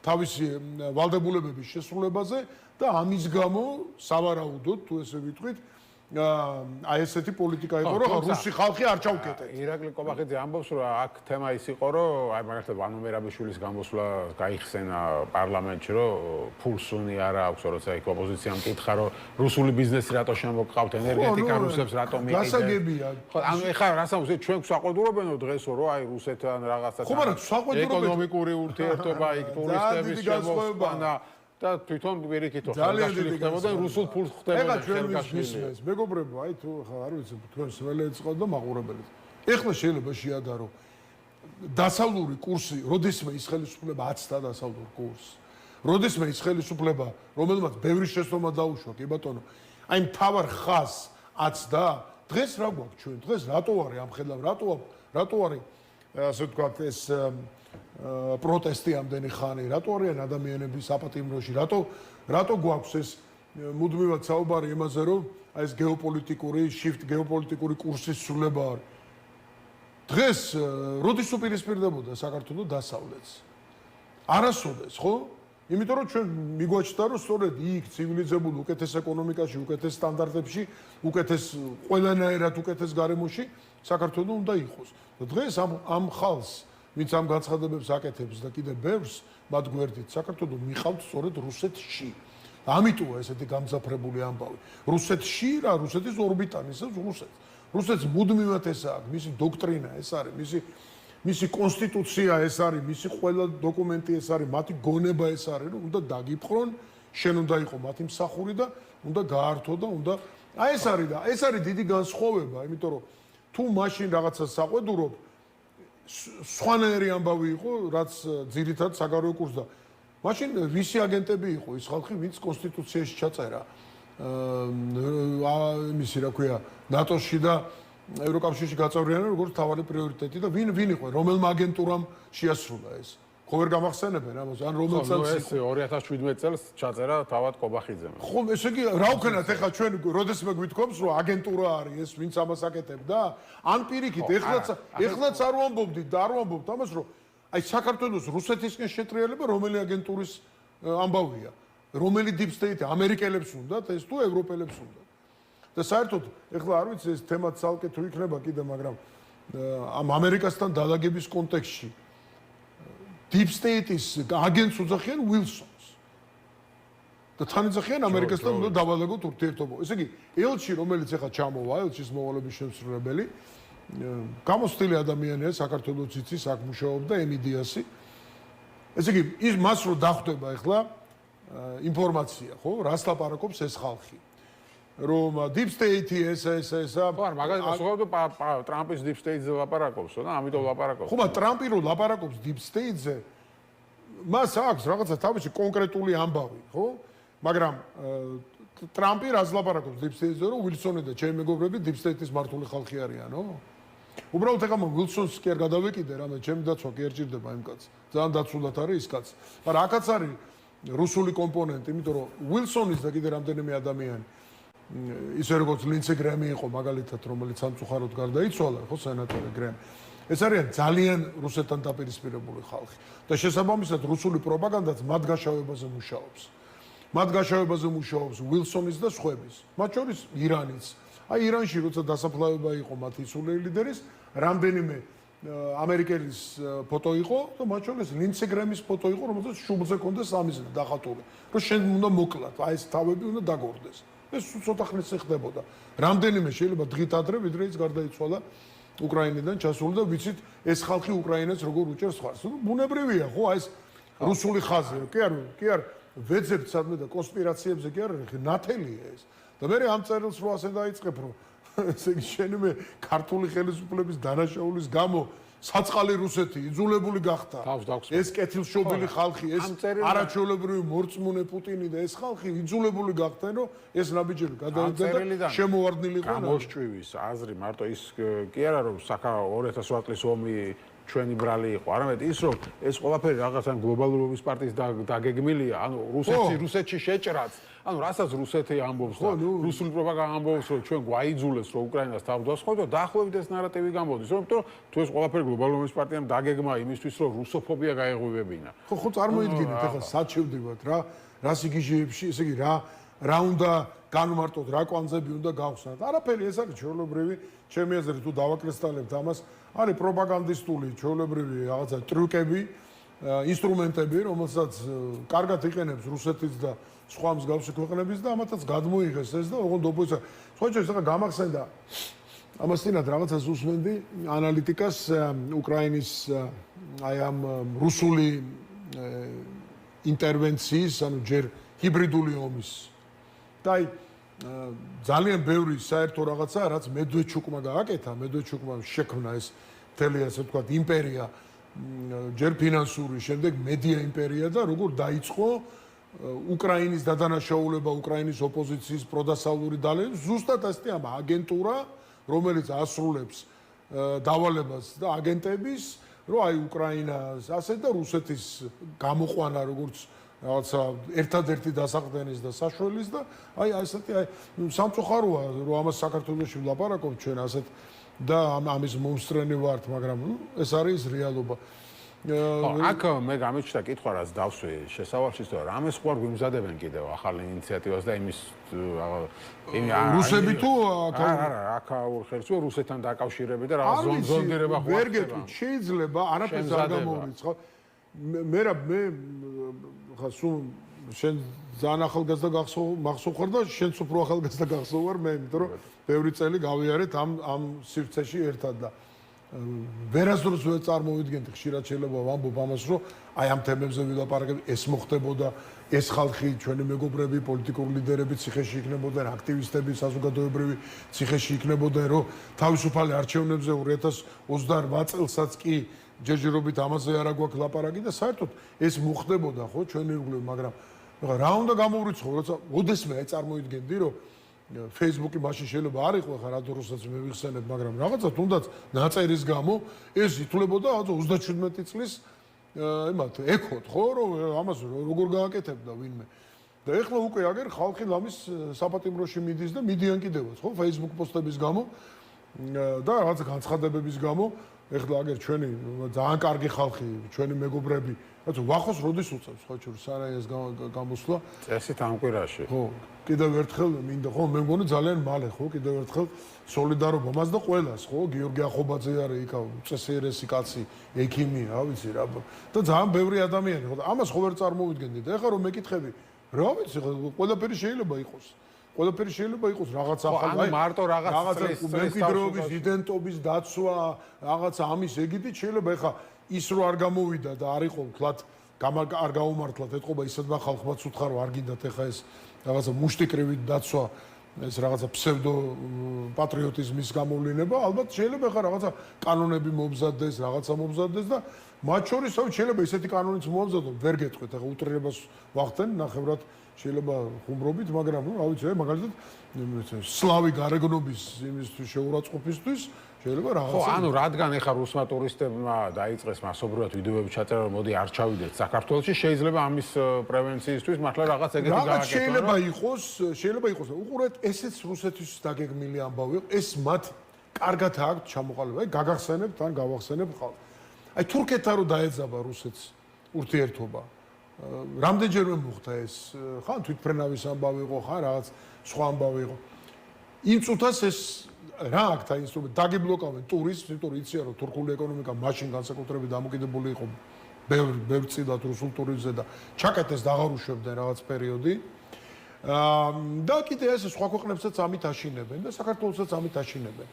თავისი ვალდებულებების შესრულებაზე და ამის გამო სავარაუდოდ თუ ესე ვიტყვით აი ესეთი პოლიტიკა იყო, რომ რუსი ხალხი არ ჩაუკეტეთ. ირაკლი კობახიძე ამბობს, რომ აქ თემა ის იყო, რომ აი მაგალითად ვანო მერაბიშვილის გამოსვლა გაიხსენა პარლამენტში, რომ ფულსუნი არა აქვს, როცა იქ ოპოზიციამ მკითხა, რომ რუსული ბიზნესი რატო შემოგყავთ, ენერგეტიკა რუსებს რატო მიყიდეთ. გასაგებია. ხო, ანუ ეხლა რას ამბობს, ჩვენ გვსაყვედურობენო დღესო, რომ აი რუსეთთან რაღაცა ხო, მაგრამ საყვედურობენ ეკონომიკური ურთიერთობა იქ ტურისტების შემოსვლა და თვითონ პირიქითო ხალხი ხდებოდა რუსულ ფულს ხდებოდა. ეხლა ჩვენ ვისმენს, მეგობრებო, აი თუ არ ვიცი, თქვენ სველეც ყავთ და მაყურებელი. ეხლა შეიძლება შეადარო დასავლური კურსი, როდესმე ის ხელისუფლება აცდა დასავლურ კურსს. როდესმე ის ხელისუფლება, რომელმაც ბევრი შესწორმა დაუშვა, კი ბატონო, აი მთავარ ხაზს აცდა, დღეს რა გვაქვს ჩვენ? დღეს რატო არის ამ ხედავ, რატო არის ასე ვთქვათ ეს პროტესტი ამდენი ხანი, რატო არიან ადამიანები საპატიმროში, რატო გვაქვს ეს მუდმივად საუბარი იმაზე, რომ აი ეს გეოპოლიტიკური კურსის ცვლილება არის. დღეს როდის უპირისპირდებოდა საქართველოს დასავლეთს? არასოდეს, ხო? იმიტომ რომ ჩვენ მიგვაჩნდა, რომ სწორედ იქ ცივილიზებულ უკეთეს ეკონომიკაში, უკეთეს სტანდარტებში, უკეთეს ყველანაირად უკეთეს გარემოში საქართველოს უნდა იყოს. და დღეს ამ ხალხს ვინც ამ განცხადებებს აკეთებს და კიდევ ბევრს მათ გვერდით საქართველოს მიყავთ სწორედ რუსეთში. ამიტომა ესეთი გამძაფრებული ამბავი. რუსეთში რა, რუსეთის ორბიტანი, რუსეთს მუდმივად ეს აქვს, მისი დოქტრინა ეს არის, მისი კონსტიტუცია ეს არის, მისი ყველა დოკუმენტი ეს არის, მათი გონება ეს არის, რომ უნდა დაგიფხრონ, შენ უნდა იყო მათი მსახური და უნდა გაართო და უნდა აი ეს არის დიდი განსხვავება, იმიტომ რომ თუ მაშინ რაღაცას საყვედურობ სხვანაირი ამბავი იყო, რაც ძირითადად საგარეო კურსს და მაშინ ვისი აგენტები იყო ის ხალხი, ვინც კონსტიტუციაში ჩაწერა იმისი რა ქვია, ნატოში და ევროკავშირში გაწევრიანება როგორც თავარი პრიორიტეტი და ვინ იყო, რომელმა აგენტურამ შეასრულა ეს. ხო ვერ გამახსენებენ ამას, ან რომელ წელს ეს 2017 წელს ჩაწერა თავად კობახიძემ. ხო, ესე იგი რა ვქნათ ეხლა ჩვენ როდესმე გვითხოვს რომ აგენტურა არის ეს, ვინც ამას აკეთებდა? ან პირიქით, ეხლაც არ ვამბობდით და არ ვამბობთ ამას, რომ აი საქართველოს რუსეთისკენ შეტრიალება რომელი აგენტურის ამბავია? რომელი deep state ამერიკელებს უნდათ ეს თუ ევროპელებს უნდათ? და საერთოდ ეხლა არ ვიცი ეს თემა ცალკე თუ იქნება კიდე, მაგრამ ამ ამერიკასთან დალაგების კონტექსტში deep state-ის აგენტს უძახიან უილსონს. და თან იძახიან ამერიკასთან უნდა დავალაგოთ ურთიერთობა. ესე იგი, ელჩი, რომელიც ახლა ჩამოვა, ელჩის მოვალეობის შემსრულებელი, გამოცდილი ადამიანია, საქართველოს იცის, აქ მუშაობდა ემიდიასი. ესე იგი, ის მას რო დახვდება ახლა ინფორმაცია, ხო, რას ლაპარაკობს ეს ხალხი. რომ deep state-ი ესა. ხო, მაგალითად, სწორედ ტრამპის deep state-ზე ლაპარაკობს, და ამიტომ ლაპარაკობს. ხო, ტრამპი რო ლაპარაკობს deep state-ზე, მას აქვს რაღაცა თავისი კონკრეტული ამბავი, ხო? მაგრამ ტრამპი რას ლაპარაკობს deep state-ზე, რომ უილსონი და ჩემი მეგობრები deep state-ის მართული ხალხი არიანო? უბრალოდ ეხლა უილსონს კი არ გადავეკიდე, რამე ჩემი დაცვა კი არ ჭირდება იმ კაცს. ძალიან დაცულად არის ის კაცი. მაგრამ აქაც არის რუსული კომპონენტი, იმიტომ რომ უილსონის და კიდე რამდენიმე ადამიანი ისე როგორც ლინცე გრემი იყო მაგალითად, რომელიც სამწუხაროდ გარდაიცვალა, ხო, სენატორი გრემი. ეს არიან ძალიან რუსეთთან დაპირისპირებული ხალხი და შესაბამისად რუსული პროპაგანდაც მათ გაშავებაზე მუშაობს. მათ გაშავებაზე მუშაობს უილსონის და სხვების, მათ შორის ირანიც. აი ირანში როცა დასაფლავება იყო მათი სული ლიდერის, რამდენიმე ამერიკელის ფოტო იყო და მათ შორის ლინცე გრემის ფოტო იყო, რომელსაც შუბლზე ჰქონდა სამიზნე დახატული, რომ შენ უნდა მოკლათ, აი ეს თავები უნდა დაგორდეს. ეს ცოტა ხნის ხდებოდა. რამდენიმე შეიძლება დღით ადრე, ვიდრე ის გარდაიცვალა უკრაინიდან ჩასული და ვიცით ეს ხალხი უკრაინას როგორ უჭერს ხარს. ბუნებრივია, ხო, აი ეს რუსული ხაზი, კი არ ვეძებთ სადმე და კონსპირაციებზე კი არ არის, ნათელია ეს. და მე ამ წერილს რო ასე დაიწყებ, რომ ესე იგი შენიმე ქართული ხელისუფლების დანაშაულის გამო საწყალი რუსეთი იძულებული გახდა. ეს კეთილშობილი ხალხი, ეს არაჩვეულებრივი მორწმუნე პუტინი და ეს ხალხი იძულებული გახდნენ, რომ ეს ნაბიჯები გადაეძებდა და შემოვარდნილიყო. გამოსჭვის აზრი მარტო ის კი არა რომ 2008 წლის ომი ჩვენი ბრალი იყო, არამედ ის რომ ეს ყველაფერი რაღაცა გლობალურობის პარტიის დაგეგმილია, ანუ რუსეთში შეჭრაც, ანუ რასაც რუსეთი ამბობს და რუსული პროპაგანდა ამბობს, რომ ჩვენ გვაიძულეს, რომ უკრაინას თავდასხმოთ და დაახლოებით ეს ნარატივი გამოდის, რომ თუ ეს ყველაფერი გლობალურობის პარტიამ დაგეგმა იმისთვის, რომ რუსოფობია გაეღვივებინა. ხო, წარმოიდგინეთ ახლა საჩევდივად რა სიგიჟეებში, ესე იგი რა უნდა განმარტოთ, რა კვანძები უნდა გავხსნათ. არაფერი, ეს არის ჩვეულებრივი, ჩემი აზრით, თუ დავაკრისტალებთ ამას, არის პროპაგანდისტული ჩვეულებრივი რაღაცა ტრიუკები, ინსტრუმენტები, რომელსაც კარგად იყენებს რუსეთის და სხვა მსგავსი ქვეყნების და ამათაც გადმოიღეს ეს და ოღონდ ოპოზიცია. სხვა შეიძლება ახლა გამახსენდა ამასთანავე რაღაცას უსმენდი ანალიტიკას უკრაინის აი ამ რუსული ინტერვენციის, ანუ ჯერ ჰიბრიდული ომის და აი ძალიან ბევრი საერთო რაღაცა, რაც მედვედჩუკმა გააკეთა, მედვედჩუკმა შექმნა ეს მთელი ასე ვთქვათ იმპერია, ჯერ ფინანსური, შემდეგ მედია იმპერია და როგორ დაიწყო უკრაინის დადანაშაულება, უკრაინის ოპოზიციის პროდასავლური დალევა, ზუსტად ასეთი ამ აგენტურა, რომელიც ასრულებს დავალებას და აგენტების, რომ აი უკრაინას ასე და რუსეთის გამოყვანა როგორც რაღაცა ერთადერთი დასაყრდენის და საშუალის და აი ასეთი აი სამწუხაროა რომ ამას საქართველოში ვლაპარაკობთ ჩვენ ასეთ და ამის მომსწრენი ვართ, მაგრამ ეს არის რეალობა. აქ მე გამიჩნდა კითხვა, რაც დავსვი შესავალში, რომ რამეს ხوار გვიმზადებენ კიდევ ახალ ინიციატივას და იმის რუსები თუ არა, აქაურ ხელს რუსეთთან დაკავშირებით და რაღაც ზონდირება ხوار. ვერ გეტყვით, შეიძლება არაფერს არ გამოვრიცხო. მე ხა სულ შენ ძალიან ახალგაზრდა მახსოვ ხარ და შენც უფრო ახალგაზრდა გახსოვ ვარ მე, იმიტომ რომ ბევრი წელი გავიარეთ ამ სივრცეში ერთად და ვერასდროს ვერ წარმოვიდგენთ, ხშირად შეიძლება ვამბობ ამას, რომ აი ამ თემებზე ვილაპარაკებ, ეს მოხდებოდა, ეს ხალხი, ჩვენი მეგობრები, პოლიტიკური ლიდერები ციხეში იქნებოდნენ, აქტივისტები, საზოგადოებრივი ციხეში იქნებოდნენ, რომ თავისუფალი არჩევნებზე 2028 წელსაც კი ჯერჯერობით ამაზე არა გვაქვს ლაპარაკი და საერთოდ ეს მოხდებოდა, ხო, ჩვენ ირგვლივ, მაგრამ რა უნდა გამოვრიცხო, როცა ოდესმე აი წარმოიდგენდი, რომ Facebook-ი მაშინ შეიძლება არ იყო ხა რა დროსაც მე ვიხსენებ, მაგრამ რაღაცა თუნდაც ნაწერის გამო ეს ითვლებოდა 37 წლის იმათ ეკოთ, ხო, რომ ამას როგორ გააკეთებდა ვინმე. და ეხლა უკვე აგერ ხალხი ლამის საპატიმროში მიდის და მიდიან კიდევაც, ხო, Facebook პოსტების გამო და რაღაცა განცხადებების გამო ეხლა აგერ ჩვენი ძალიან კარგი ხალხი, ჩვენი მეგობრები, რაც ვახოს როდის უწევს ხო ჩვენ სარაიეს გამოსვლა წესით ამ კვირაში. ხო, კიდევ ერთხელ მინდა ხო მე მგონი ძალიან მალე ხო კიდევ ერთხელ სოლიდარობა მას და ყველას ხო გიორგი ახობაძე არის იქა წესიერესი კაცი, ექიმი, რა ვიცი რა და ძალიან ბევრი ადამიანი ხო და ამას ხო ვერ წარმოვიდგენდი და ეხლა რომ მეკითხები რა ვიცი ყველაფერი შეიძლება იყოს. ყველაფერი შეიძლება იყოს რაღაც ახალი, აი მარტო რაღაც მემკვიდრეობის, იდენტობის დაცვა, რაღაც ამის ეგიდით შეიძლება ეხა ის რო არ გამოვიდა და არ იყო ვთქვათ არ გაუმართლათ ეთყობა ისედმა ხალხმაც უთხარ რომ არ გინდათ ეხა ეს რაღაცა მუშტიკრივით დაცვა ეს რაღაცა ფსევდო პატრიოტიზმის გამოვლინება ალბათ შეიძლება ეხა რაღაცა კანონები მომზადდეს რაღაცა მომზადდეს და მათ შორის შეიძლება ისეთი კანონიც მომზადონ ვერ გეტყვით ეხა უტრირებას ვახდენ ნახევრად შეიძლება ხუმრობით მაგრამ რა ვიცი მაგალითად სლავი გარეგნობის იმისთვის შეურაცხყოფისთვის შეიძლება რაღაცა ხო ანუ რადგან ეხა რუსმა ტურისტებმა დაიწყეს მასობრივად ვიდეოები ჩაწერა რომ მოდი არ ჩავიდეთ საქართველოში შეიძლება ამის პრევენციისთვის მართლა რაღაც ეგეთი გააკეთონ შეიძლება იყოს უყურეთ ესეც რუსეთის დაგეგმილი ამბავი ეს მათ კარგად აქვს ჩამოყალიბება აი გაგახსენებთ ან გავახსენებ ხალხ აი თურქეთთან რო დაეძაბა რუსეთს ურთიერთობა რამდენჯერმე მოხდა ეს ხან თვითფრენავის ამბავი იყო ხან რაღაც სხვა ამბავი იყო იმ წუთას ეს რა აქ და ინსტრუმენტი დაგიბლოკავენ ტურიზმს, იმიტომ რომ იციან რომ თურქული ეკონომიკა მაშინ განსაკუთრებით დამოკიდებული იყო ბევრ წილად რუსულ ტურიზმზე და ჩაკეტეს დაღარუშებდნენ რაღაც პერიოდი. და კიდე ეს სხვა ქვეყნებსაც ამით აშინებენ და საქართველოსაც ამით აშინებენ.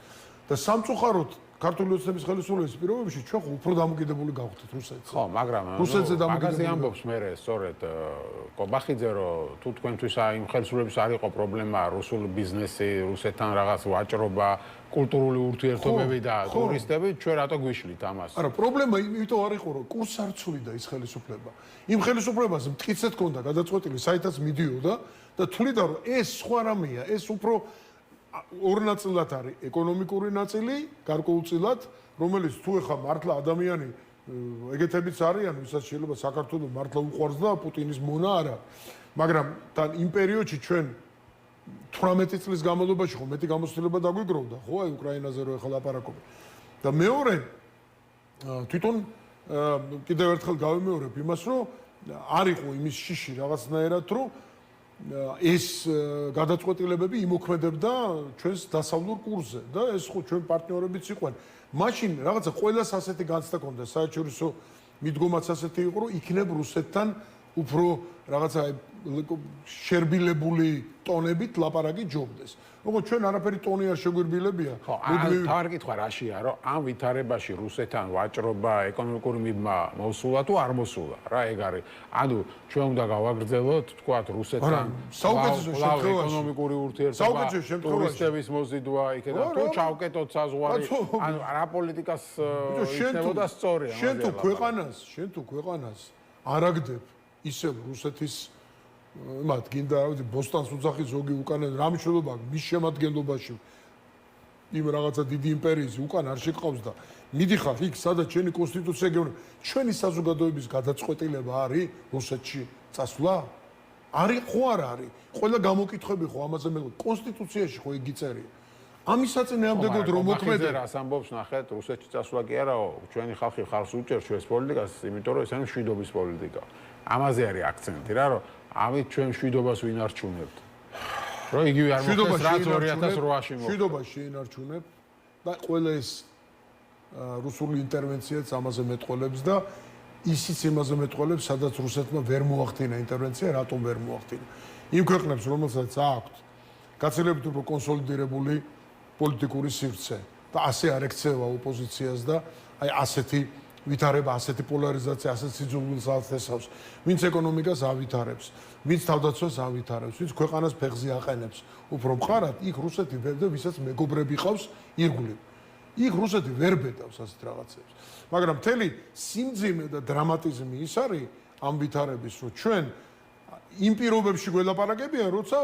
და სამწუხაროდ ქართული ოცნების ხელისუფლების პირობებში ჩვენ უფრო დამოკიდებული გავხდით რუსეთზე. ხო, მაგრამ რუსეთზე მაგაზე ამბობს მე სწორედ კობახიძე რომ თუ თქვენთვის იმ ხელისუფლების არ იყო პრობლემა რუსულ ბიზნესი, რუსეთთან რაღაც ვაჭრობა, კულტურული ურთიერთობები და ტურისტები, ჩვენ რატო გვიშლით ამას? არა, პრობლემა იმიტომ არ იყო რომ კურსს არ ცვლიდა ის ხელისუფლება. იმ ხელისუფლებას მტკიცედ ჰქონდა გადაწყვეტილი საითაც მიდიოდა და თვლიდა რომ ეს სხვა რამეა, ეს უფრო ორ ნაწილად არის ეკონომიკური ნაწილი, გარკვეულწილად, რომელიც თუ ეხა მართლა ადამიანი ეგეთებიც არიან, ვისაც შეიძლება საქართველოს მართლა უყვარს და პუტინის მონა არა. მაგრამ თან იმ პერიოდში ჩვენ 18 წლის განმავლობაში ხო მეტი გამოცდილება დაგვიგროვდა, ხო, აი უკრაინაზე რო ეხლა ლაპარაკობთ. და მეორე თვითონ კიდევ ერთხელ გავიმეორებ იმას, რომ არ იყო იმის შიში რაღაცნაირად, რომ ეს გადაწყვეტილებები იმოქმედებდა ჩვენს დასავლურ კურსზე და ეს ხო ჩვენ პარტნიორებიც იყვნენ. მაშინ რაღაცა ყველას ასეთი განცდა ჰქონდა, საერთაშორისო მიდგომაც ასეთი იყო, რომ იქნებ რუსეთთან უფრო რაღაცა შერბილებული ტონებით ლაპარაკი ჯობდეს. ოღონდ ჩვენ არაფერი ტონი არ შეგვირბილებია. ხო, თავი კითხვა რაშია, რომ ამ ვითარებაში რუსეთთან ვაჭრობა, ეკონომიკური მიბმა მოსულა თუ არ მოსულა, რა ეგ არის. ანუ ჩვენ უნდა გავაგრძელოთ, თქვათ, რუსეთთან საუკეთესო შემთხვევაში ეკონომიკური ურთიერთობა, ტურისტების მოზიდვა იქედა, თუ ჩავკეტოთ საზღვარი, ანუ რა პოლიტიკას იქნებოდა სწორი ამაზე. შენ თუ ქვეყანას არაგდებ ისევ რუსეთის მათ გინდა რა ბოსტანს უძახი ზოგი უკან რა მნიშვნელობა მის შემადგენლობაში იმ რაღაცა დიდი იმპერიის უკან არ შეგყავს და მიდიხარ იქ სადაც ჩვენი კონსტიტუცია გეუბნება ჩვენი საზოგადოების გადაწყვეტილება არის რუსეთში წასვლა არის ხო არ არის ყველა გამოკითხები ხო ამაზე მე კონსტიტუციაში ხო იგი წერია ამის საწინააღმდეგოდ რომ მოქმედე რას ამბობს ნახეთ რუსეთში წასვლა კი არაო ჩვენი ხალხი ხარს უჭერს ჩვენს პოლიტიკას იმიტომ რომ ეს არის მშვიდობის პოლიტიკა ამაზე არის აქცენტი რა რომ ამით ჩვენ მშვიდობას ვინ არჩუნებთ რომ იგივე არ მოხდეს რაც 2008-ში მოხდა მშვიდობას შეინარჩუნებ და ყველა ეს რუსული ინტერვენციაც ამაზე მეტყოლებს და ისიც იმაზე მეტყოლებს სადაც რუსეთმა ვერ მოახდინა ინტერვენცია რატომ ვერ მოახდინა იმ ქვეყნებს რომელსაც აქვთ გაცილებით უფრო კონსოლიდირებული პოლიტიკური სივრცე და ასე არ ექცევა ოპოზიციას და აი ასეთი ვითარება, ასეთი პოლარიზაცია, ასეთ სიძულვილს აცესავს, ვინც ეკონომიკას ავითარებს, ვინც თავდაცვას ავითარებს, ვინც ქვეყანას ფეხზე აყენებს. უფრო მხარად, იქ რუსეთი ვერ და ვისაც მეგობრები ყავს ირგვლივ. იქ რუსეთი ვერ ბედავს ასეთ რაღაცებს. მაგრამ მთელი სიმძიმე და დრამატიზმი ის არის ამ ვითარების, რომ ჩვენ იმ პირობებში გველაპარაკებიან, როცა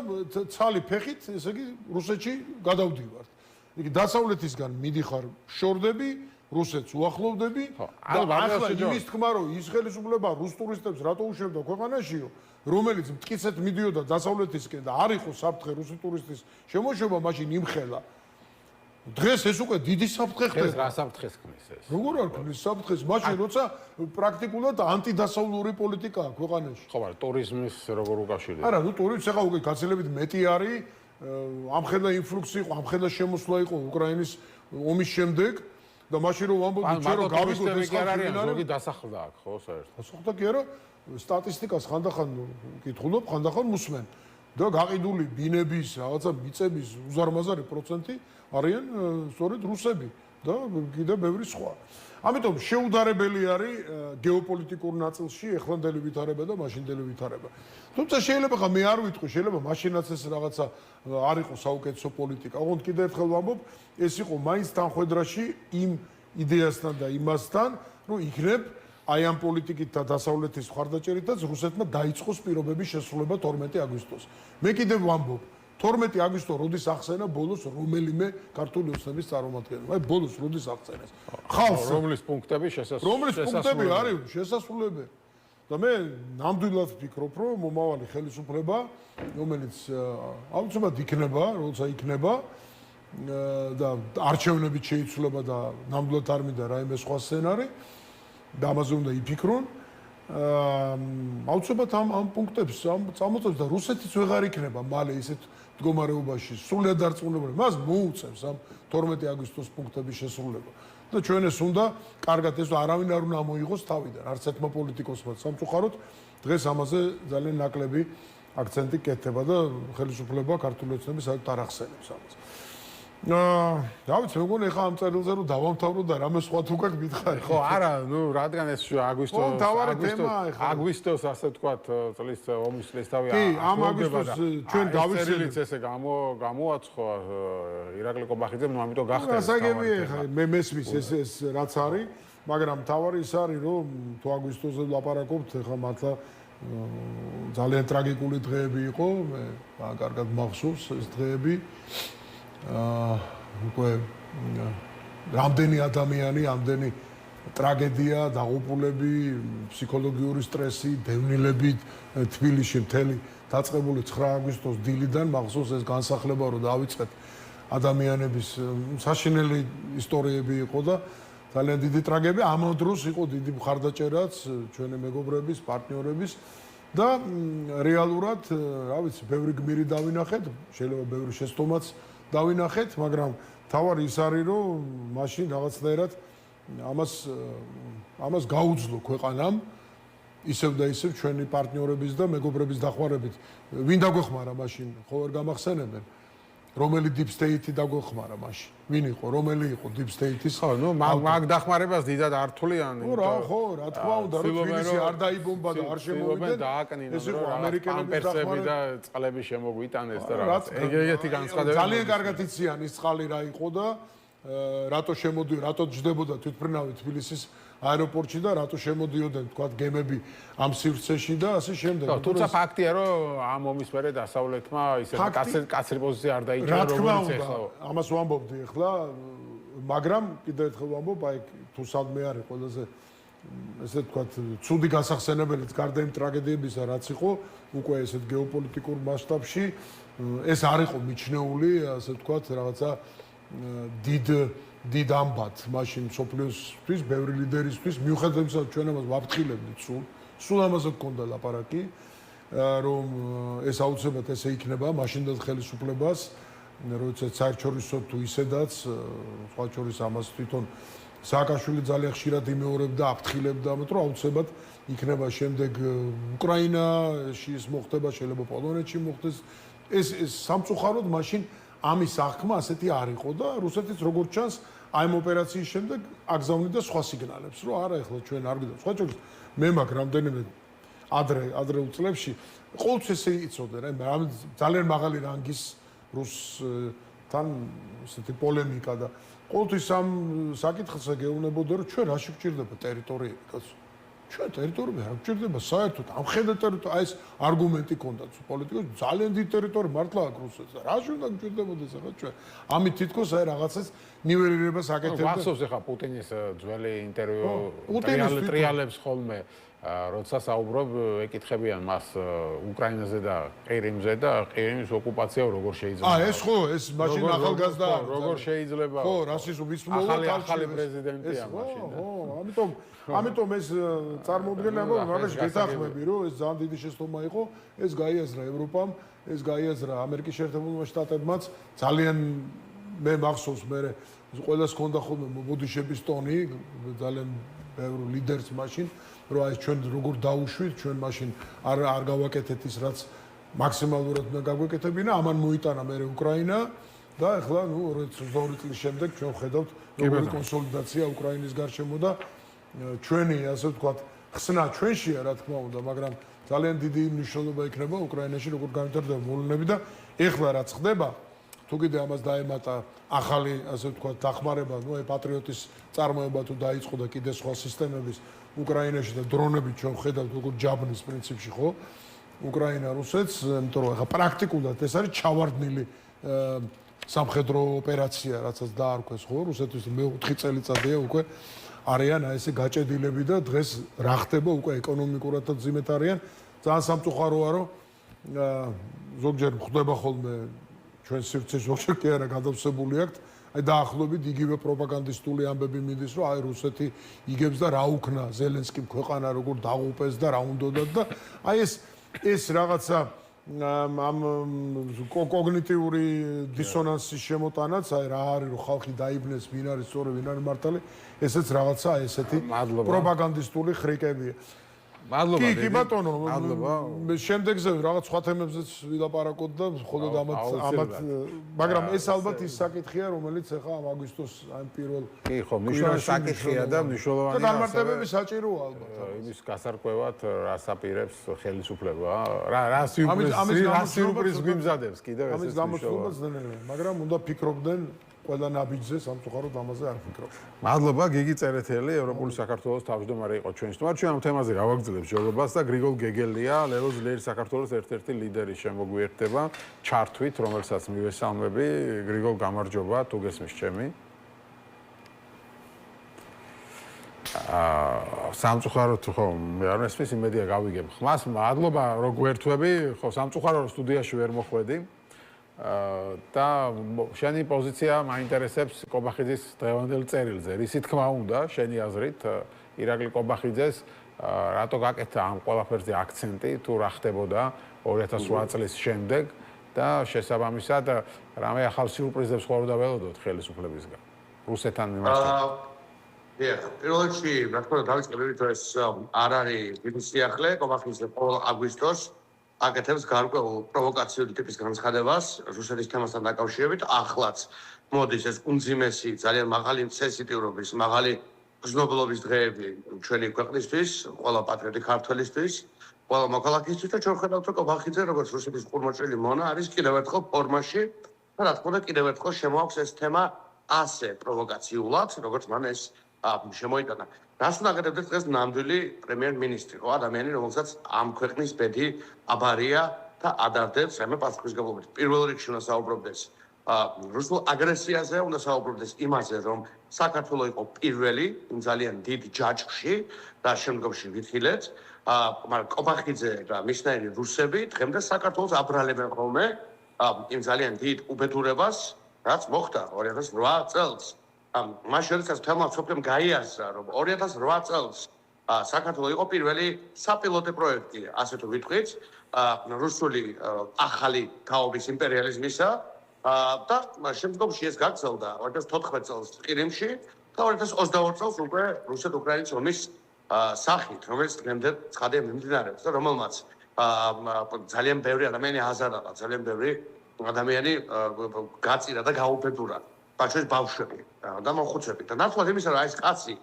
ცალი ფეხით, ესე იგი, რუსეთში გადავდივართ. იგი დასავლეთისგან მიდიხარ შორდები რუსეთს უახლოვდები და ახლა იმის თქმა რომ ის ხელისუფლება რუს ტურისტებს რატო უშვებდა ქვეყანაშიო რომელიც მტკიცედ მიდიოდა დასავლეთისკენ და არ იყო საფრთხე რუსი ტურისტის შემოშვება მაშინ იმხელა დღეს ეს უკვე დიდი საფრთხე ხდება ეს რა საფრთხეს ქმნის ეს როგორ არ ქმნის საფრთხეს მაშინ როცა პრაქტიკულად ანტიდასავლური პოლიტიკაა ქვეყანაში ხო მაგრამ ტურიზმის როგორ უკავშირდება არა ნუ ტურიზმს ახლა უკვე გაცილებით მეტი არის ამხედა ინფლუქსი იყო ამხედა შემოსვლა იყო უკრაინის ომის შემდეგ და მაშინ რომ ვამბობ ჩვენ რომ გავიგოთ ეს ზოგი დასახლდა აქ ხო საერთოდ დასახლდა კი არა სტატისტიკას ხანდახან კითხულობ ხანდახან მოსმენ და გაყიდული ბინების რაღაცა მიწების უზარმაზარი პროცენტი არიან სწორედ რუსები და კიდე ბევრი სხვა ამიტომ შეუდარებელი არის გეოპოლიტიკურ ნაწილში ეხლანდელი ვითარება და მაშინდელი ვითარება თუმცა შეიძლება ხა მე არ ვიტყვი შეიძლება მაშინაც ეს რაღაცა არ იყო საუკეთესო პოლიტიკა ოღონდ კიდე ერთხელ ვამბობ ეს იყო მაინც თანხვედრაში იმ იდეასთან და იმასთან რომ იქნებ აი ამ პოლიტიკით და დასავლეთის მხარდაჭერითაც რუსეთმა დაიწყოს პირობების შესრულება 12 აგვისტოს მე კიდევ ვამბობ 12 აგვისტო როდის ახსენა ბოლოს რომელიმე ქართული ოცნების წარმომადგენელი. აი ბოლოს როდის ახსენეს. ხალხს რომლის პუნქტები შესასრულებელი. რომლის პუნქტები არის შესასრულებელი. და მე ნამდვილად ვფიქრობ, რომ მომავალი ხელისუფლება, რომელიც აუცილებლად იქნება, როცა იქნება და არჩევნებით შეიცვლება და ნამდვილად არ მინდა რაიმე სხვა სცენარი და ამაზე უნდა იფიქრონ. აუცილებლად ამ პუნქტებს წამოწევს და რუსეთიც ვეღარ იქნება მალე ისეთ მდგომარეობაში სრულად დარწმუნებული მას მოუწევს ამ 12 აგვისტოს პუნქტების შესრულება და ჩვენ ეს უნდა კარგად ეს არავინ არ უნდა მოიღოს თავიდან არც ერთმა პოლიტიკოსმა სამწუხაროდ დღეს ამაზე ძალიან ნაკლები აქცენტი კეთდება და ხელისუფლება ქართული ოცნების საერთოდ არ ახსენებს ამას რა ვიცი მეგონა ეხა ამ წერილზე რომ დავამთავრო და რამე სხვა თუ გაქვს მითხარი ხო არა ნუ რადგან ეს აგვისტოს ასე ვთქვათ წლის ომის წლისთავი კი ამ აგვისტოს ჩვენ დავიხსენეთ ესე გამოაცხო ირაკლი კობახიძემ ნუ ამიტომ გახდა გასაგებია ეხა მე მესმის ეს რაც არის მაგრამ თავარი ის არის რომ თუ აგვისტოზე ვლაპარაკობთ ეხა მართლა ძალიან ტრაგიკული დღეები იყო მე კარგად მახსოვს ეს დღეები უკვე რამდენი ადამიანი, ამდენი ტრაგედია, დაღუპულები, ფსიქოლოგიური სტრესი, დევნილებით თბილისში მთელი დაწყებული 9 აგვისტოს დილიდან მახსოვს ეს განსახლება რომ დავიწყეთ ადამიანების საშინელი ისტორიები იყო და ძალიან დიდი ტრაგედია, ამ დროს იყო დიდი მხარდაჭერაც ჩვენი მეგობრების, პარტნიორების და რეალურად, რა ვიცი, ბევრი გმირი დავინახეთ, შეიძლება ბევრი შეცდომაც დავინახეთ, მაგრამ თავარი ის არის, რომ მაშინ რაღაცნაირად ამას გაუძლო ქვეყანამ ისევ და ისევ ჩვენი პარტნიორების და მეგობრების დახმარებით. ვინ დაგვეხმარა მაშინ, ხო ვერ გამახსენებენ? რომელი deep state-ი დაგვეხმარა მაშინ? ვინ იყო? რომელი იყო deep state-ის? ხო, ნუ მაგ დახმარებას დიდად არ თვლიან. ხო, რა თქმა უნდა, რომ თბილისი არ დაიბომბა და არ შემოვიდნენ. ეს იყო ამერიკელების დახმარება და წყლები შემოგვიტანეს და რაღაც. ეგეთი განცხადებები. ძალიან კარგად იციან ის წყალი რა იყო და რატო ჯდებოდა თვითმფრინავი თბილისის აეროპორტში და რატო შემოდიოდნენ თქვა გემები ამ სივრცეში და ასე შემდეგ. თუმცა ფაქტია რომ ამ ომის მერე დასავლეთმა ისე კაცრი პოზიცია არ დაიჭირა როგორც ეხლა. ამას ვამბობდი ეხლა, მაგრამ კიდევ ერთხელ ვამბობ, აი თუ სადმე არის ყველაზე ესე თქვა ცუდი გასახსენებელიც გარდა იმ ტრაგედიებისა რაც იყო უკვე ესეთ გეოპოლიტიკურ მასშტაბში ეს არ იყო მიჩნეული ასე თქვა რაღაცა დიდ ამბად მაშინ სოფლიოსთვის, ბევრი ლიდერისთვის, მიუხედავად იმისა, რომ ჩვენ ამას ვაფრთხილებდით სულ ამაზე გქონდა ლაპარაკი, რომ ეს აუცილებლად ესე იქნება, მაშინდელ ხელისუფლებას, როდესაც საერთაშორისო თუ ისედაც, სხვა შორის ამას თვითონ სააკაშვილი ძალიან ხშირად იმეორებდა, აფრთხილებდა, რომ აუცილებლად იქნება შემდეგ უკრაინაში ის მოხდება, შეიძლება პოლონეთში მოხდეს. ეს სამწუხაროდ მაშინ ამის აღქმა ასეთი არ იყო და რუსეთიც როგორც ჩანს აი ამ ოპერაციის შემდეგ აგზავნიდა სხვა სიგნალებს, რომ არა ეხლა ჩვენ არ გიდევთ. სხვა შორის მე მაგ რამდენიმე ადრეულ წლებში ყოველთვის ესე იცოდნენ, აი ძალიან მაღალი რანგის რუსთან ესეთი პოლემიკა და ყოველთვის ამ საკითხს გეუბნებოდა, რომ ჩვენ რაში გვჭირდება ტერიტორიები, კაცო. ჩვენ ტერიტორიები არ გვჭირდება საერთოდ ამხედა ტერიტორია, აი ეს არგუმენტი ქონდათ პოლიტიკოსს, ძალიან დიდი ტერიტორია მართლა აქვს რუსეთს. რაში უნდა გვჭირდებოდეს ახლა ჩვენ? ამით თითქოს აი რაღაცას ნიველირებას აკეთებდა. ვახსოვს ახლა პუტინის ძველი ინტერვიუ ტრიალებს ხოლმე, როცა საუბრობ, ეკითხებიან მას უკრაინაზე და ყირიმზე და ყირიმის ოკუპაცია როგორ შეიძლება. ეს ხო, ეს მაშინ ახალგაზრდა როგორ შეიძლება. ხო, რასიზმის მოვა ახალი პრეზიდენტია მაშინ. ხო, ამიტომ ეს წარმოუდგენელი ამბავი გეთახმები, რომ ეს ძალიან დიდი შეცდომა იყო, ეს გაიაზრა ევროპამ, ეს გაიაზრა ამერიკის შეერთებულმა შტატებმაც, ძალიან მე მახსოვს მე ყველას ჰქონდა ხოლმე მოდიშების ტონი, ძალიან ბევრ ლიდერს მაშინ, რომ აი ჩვენ როგორ დაუშვით, ჩვენ მაშინ არ გავაკეთეთ ის რაც მაქსიმალურად უნდა გაგვეკეთებინა, ამან მოიტანა მე უკრაინა და ახლა ნუ 22 წლის შემდეგ ჩვენ ვხედავთ როგორი კონსოლიდაცია უკრაინის გარშემო და ჩვენი ასე ვთქვათ ხსნა ჩვენშია რა თქმა უნდა, მაგრამ ძალიან დიდი მნიშვნელობა იქნება უკრაინაში როგორ გამიტარდება მოვლენები და ეხლა რაც ხდება თუ კიდე ამას დაემატა ახალი ასე ვთქვათ დახმარება, ნუ აი პატრიოტის წარმოება თუ დაიწყო და კიდე სხვა სისტემების უკრაინაში და დრონები ჩვენ ვხედავთ როგორ ჯაბნის პრინციპში ხო უკრაინა რუსეთს, იმიტომ რომ ახლა პრაქტიკულად ეს არის ჩავარდნილი სამხედრო ოპერაცია, რაცაც დაარქვეს ხო რუსეთის მე-4 წელიწადია უკვე არიან აი ესე გაჭედილები და დღეს რა ხდება უკვე ეკონომიკურადაც ძიმეთ არიან. ძალიან სამწუხაროა რომ ზოგჯერ ხდება ხოლმე ჩვენ სივრცეში ზოგჯერ კი არა გადავსებული აქვთ. აი დაახლოებით იგივე პროპაგანდისტული ამბები მიდის, რომ აი რუსეთი იგებს და რა უქნა ზელენსკიმ ქვეყანა როგორ დაღუპეს და რა უნდათ და აი ეს რაღაცა ამ კოგნიტიური დისონანსის შემოტანაც, აი რა არის რომ ხალხი დაიბნეს, ვინ არის სწორი, ვინ არის მართალი, ესეც რაღაცა ესეთი პროპაგანდისტული ხრიკებია. მადლობა. კი ბატონო, შემდეგზე რაღაც სხვა თემებზეც ვილაპარაკოთ და მხოლოდ ამათ, მაგრამ ეს ალბათ ის საკითხია, რომელიც ახლა ამ აგვისტოს ამ პირველ კი ხო, მნიშვნელოვანი საკითხია და მნიშვნელოვანია. და დამარტებები საჭიროა ალბათ. იმის გასარკვევად რას აპირებს ხელისუფლება? რა სიურპრიზს გვიმზადებს კიდევ ამის ესეც გამოცხადებას ძნელია, მაგრამ უნდა ფიქრობდნენ ყველა ნაბიჯზე სამწუხაროდ ამაზე არ ფიქრობ. მადლობა გიგი წერეთელი, ევროპული საქართველოს თავმჯდომარე იყო ჩვენში. ჩვენ ამ თემაზე გავაგრძელებთ ჯობებას და გრიგოლ გეგელია, ლევო ძლიერი საქართველოს ერთ-ერთი ლიდერი შემოგვიერთდება ჩართვით, რომელსაც მივესალმები. გრიგოლ გამარჯობა, თუ გესმის ჩემი. სამწუხაროდ ხო, მე არ მესმის, იმედია გავიგებ ხმას. მადლობა რომ გვერთვები, ხო, სამწუხაროდ სტუდიაში ვერ მოხვედი. და შენი პოზიცია მაინტერესებს კობახიძის დღევანდელ წერილზე. რისი თქმა უნდა, შენი აზრით, ირაკლი კობახიძეს რატო გაკეთა ამ ყველაფერზე აქცენტი, თუ რა ხდებოდა 2008 წლის შემდეგ და შესაბამისად რამე ახალ სიურპრიზებს ხوار დაველოდოთ ხელისუფლებისგან რუსეთთან მიმართებით. პირველ რიგში, რა თქმა უნდა, დავიწყებთ ეს არ არის დიდი სიახლე, კობახიძე ყოველ აგვისტოს აკეთებს გარკვეულ პროვოკაციული ტიპის განცხადებას რუსეთის თემასთან დაკავშირებით. ახლაც მოდის ეს უმძიმესი, ძალიან მაღალი სენსიტიურობის, მაღალი გრძნობლობის დღეები ჩვენი ქვეყნისთვის, ყველა პატრიოტი ქართველისთვის, ყველა მოქალაქისთვის და ჩვენ ხედავთ, რომ კობახიძე, როგორც რუსეთის ყურმოჭრილი მონა, არის კიდევ ერთხელ ფორმაში და რა თქმა უნდა, კიდევ ერთხელ შემოაქვს ეს თემა ასე პროვოკაციულად, როგორც მან ეს შემოიტანა. რას უნდა აკეთებდეს დღეს ნამდვილი პრემიერ-მინისტრი, ხო, ადამიანი, რომელსაც ამ ქვეყნის ბედი აბარია და ადარდებს რამე პასუხისმგებლობით. პირველ რიგში უნდა საუბრობდეს რუსულ აგრესიაზე, უნდა საუბრობდეს იმაზე, რომ საქართველოს იყო პირველი იმ ძალიან დიდ ჯაჭვში და შემდგომში ვითილეთ, მაგრამ კობახიძე და მისნაირი რუსები დღემდე საქართველოს აბრალებენ ხოლმე იმ ძალიან დიდ უბედურებას, რაც მოხდა 2008 წელს. მას შორისაც თემა სოფლემ გაიაზრა, რომ 2008 წელს საქართველოს იყო პირველი საპილოტო პროექტი, ასე თუ ვიტყვით, რუსული ახალი თაობის იმპერიალიზმისა და შემდგომში ეს გაგრძელდა 2014 წელს ყირიმში და 2022 წელს უკვე რუსეთ-უკრაინის ომის სახით, რომელიც დღემდე ცხადია მიმდინარეობს და რომელმაც ძალიან ბევრი ადამიანი აზარალა, ძალიან ბევრი ადამიანი გაწირა და გაუბედურა. ბავშვები ბავშვები და მოხუცები და ნაცვლად იმისა, რომ ეს კაცი,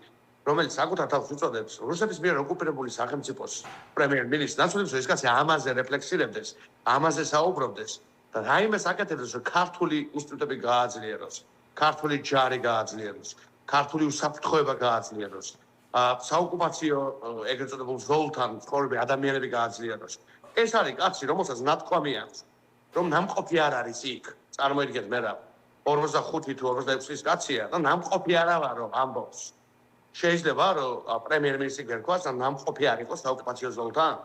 რომელიც საკუთარ თავს უწოდებს რუსეთის მიერ ოკუპირებული სახელმწიფოს პრემიერ-მინისტრს, ნაცვლად ის კაცი ამაზე რეფლექსირებდეს, ამაზე საუბრობდეს და რაიმეს აკეთებდეს, რომ ქართული ინსტიტუტები გააძლიეროს, ქართული ჯარი გააძლიეროს, ქართული უსაფრთხოება გააძლიეროს, საოკუპაციო ეგრეთ წოდებულ ზოლთან ცხოვრები ადამიანები გააძლიეროს. ეს არის კაცი, რომელსაც ნათქვამი აქვს, რომ ნამყოფი არ არის იქ. წარმოიდგინეთ მე რა 45 თუ 46 წლის კაცია და ნამყოფი არა ვარო ამბობს. შეიძლება რომ პრემიერ-მინისტრი გერკვას ან ნამყოფი არ იყოს საოკუპაციო ზოლთან?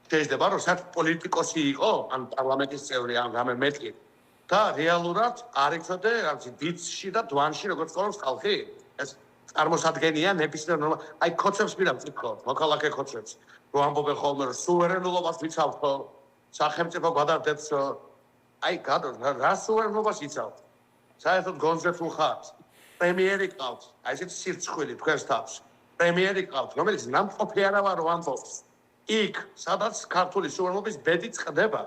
შეიძლება რომ საერთოდ პოლიტიკოსი იყო, ან პარლამენტის წევრი, ან რამე მეტი და რეალურად არ იცოდე რაღაც დიცში და დვანში როგორც ცხოვრობს ხალხი? ეს წარმოსადგენია ნებისმიერ აი ქოცებს მირა მწიფო, მოქალაქე ქოცებს. რომ ამბობენ ხოლმე რომ სუვერენულობას ვიცავთო, სახელმწიფო გადარდებსო. აი რა სუვერენულობას იცავთ? საერთოდ გონზებს უხართ. პრემიერი ყავს, აი ესეთ სირცხვილი თქვენს თავს. პრემიერი ყავს, რომელიც ნამყოფი არა ვარო ამბობს. იქ, სადაც ქართული სუვერენობის ბედი წყდება,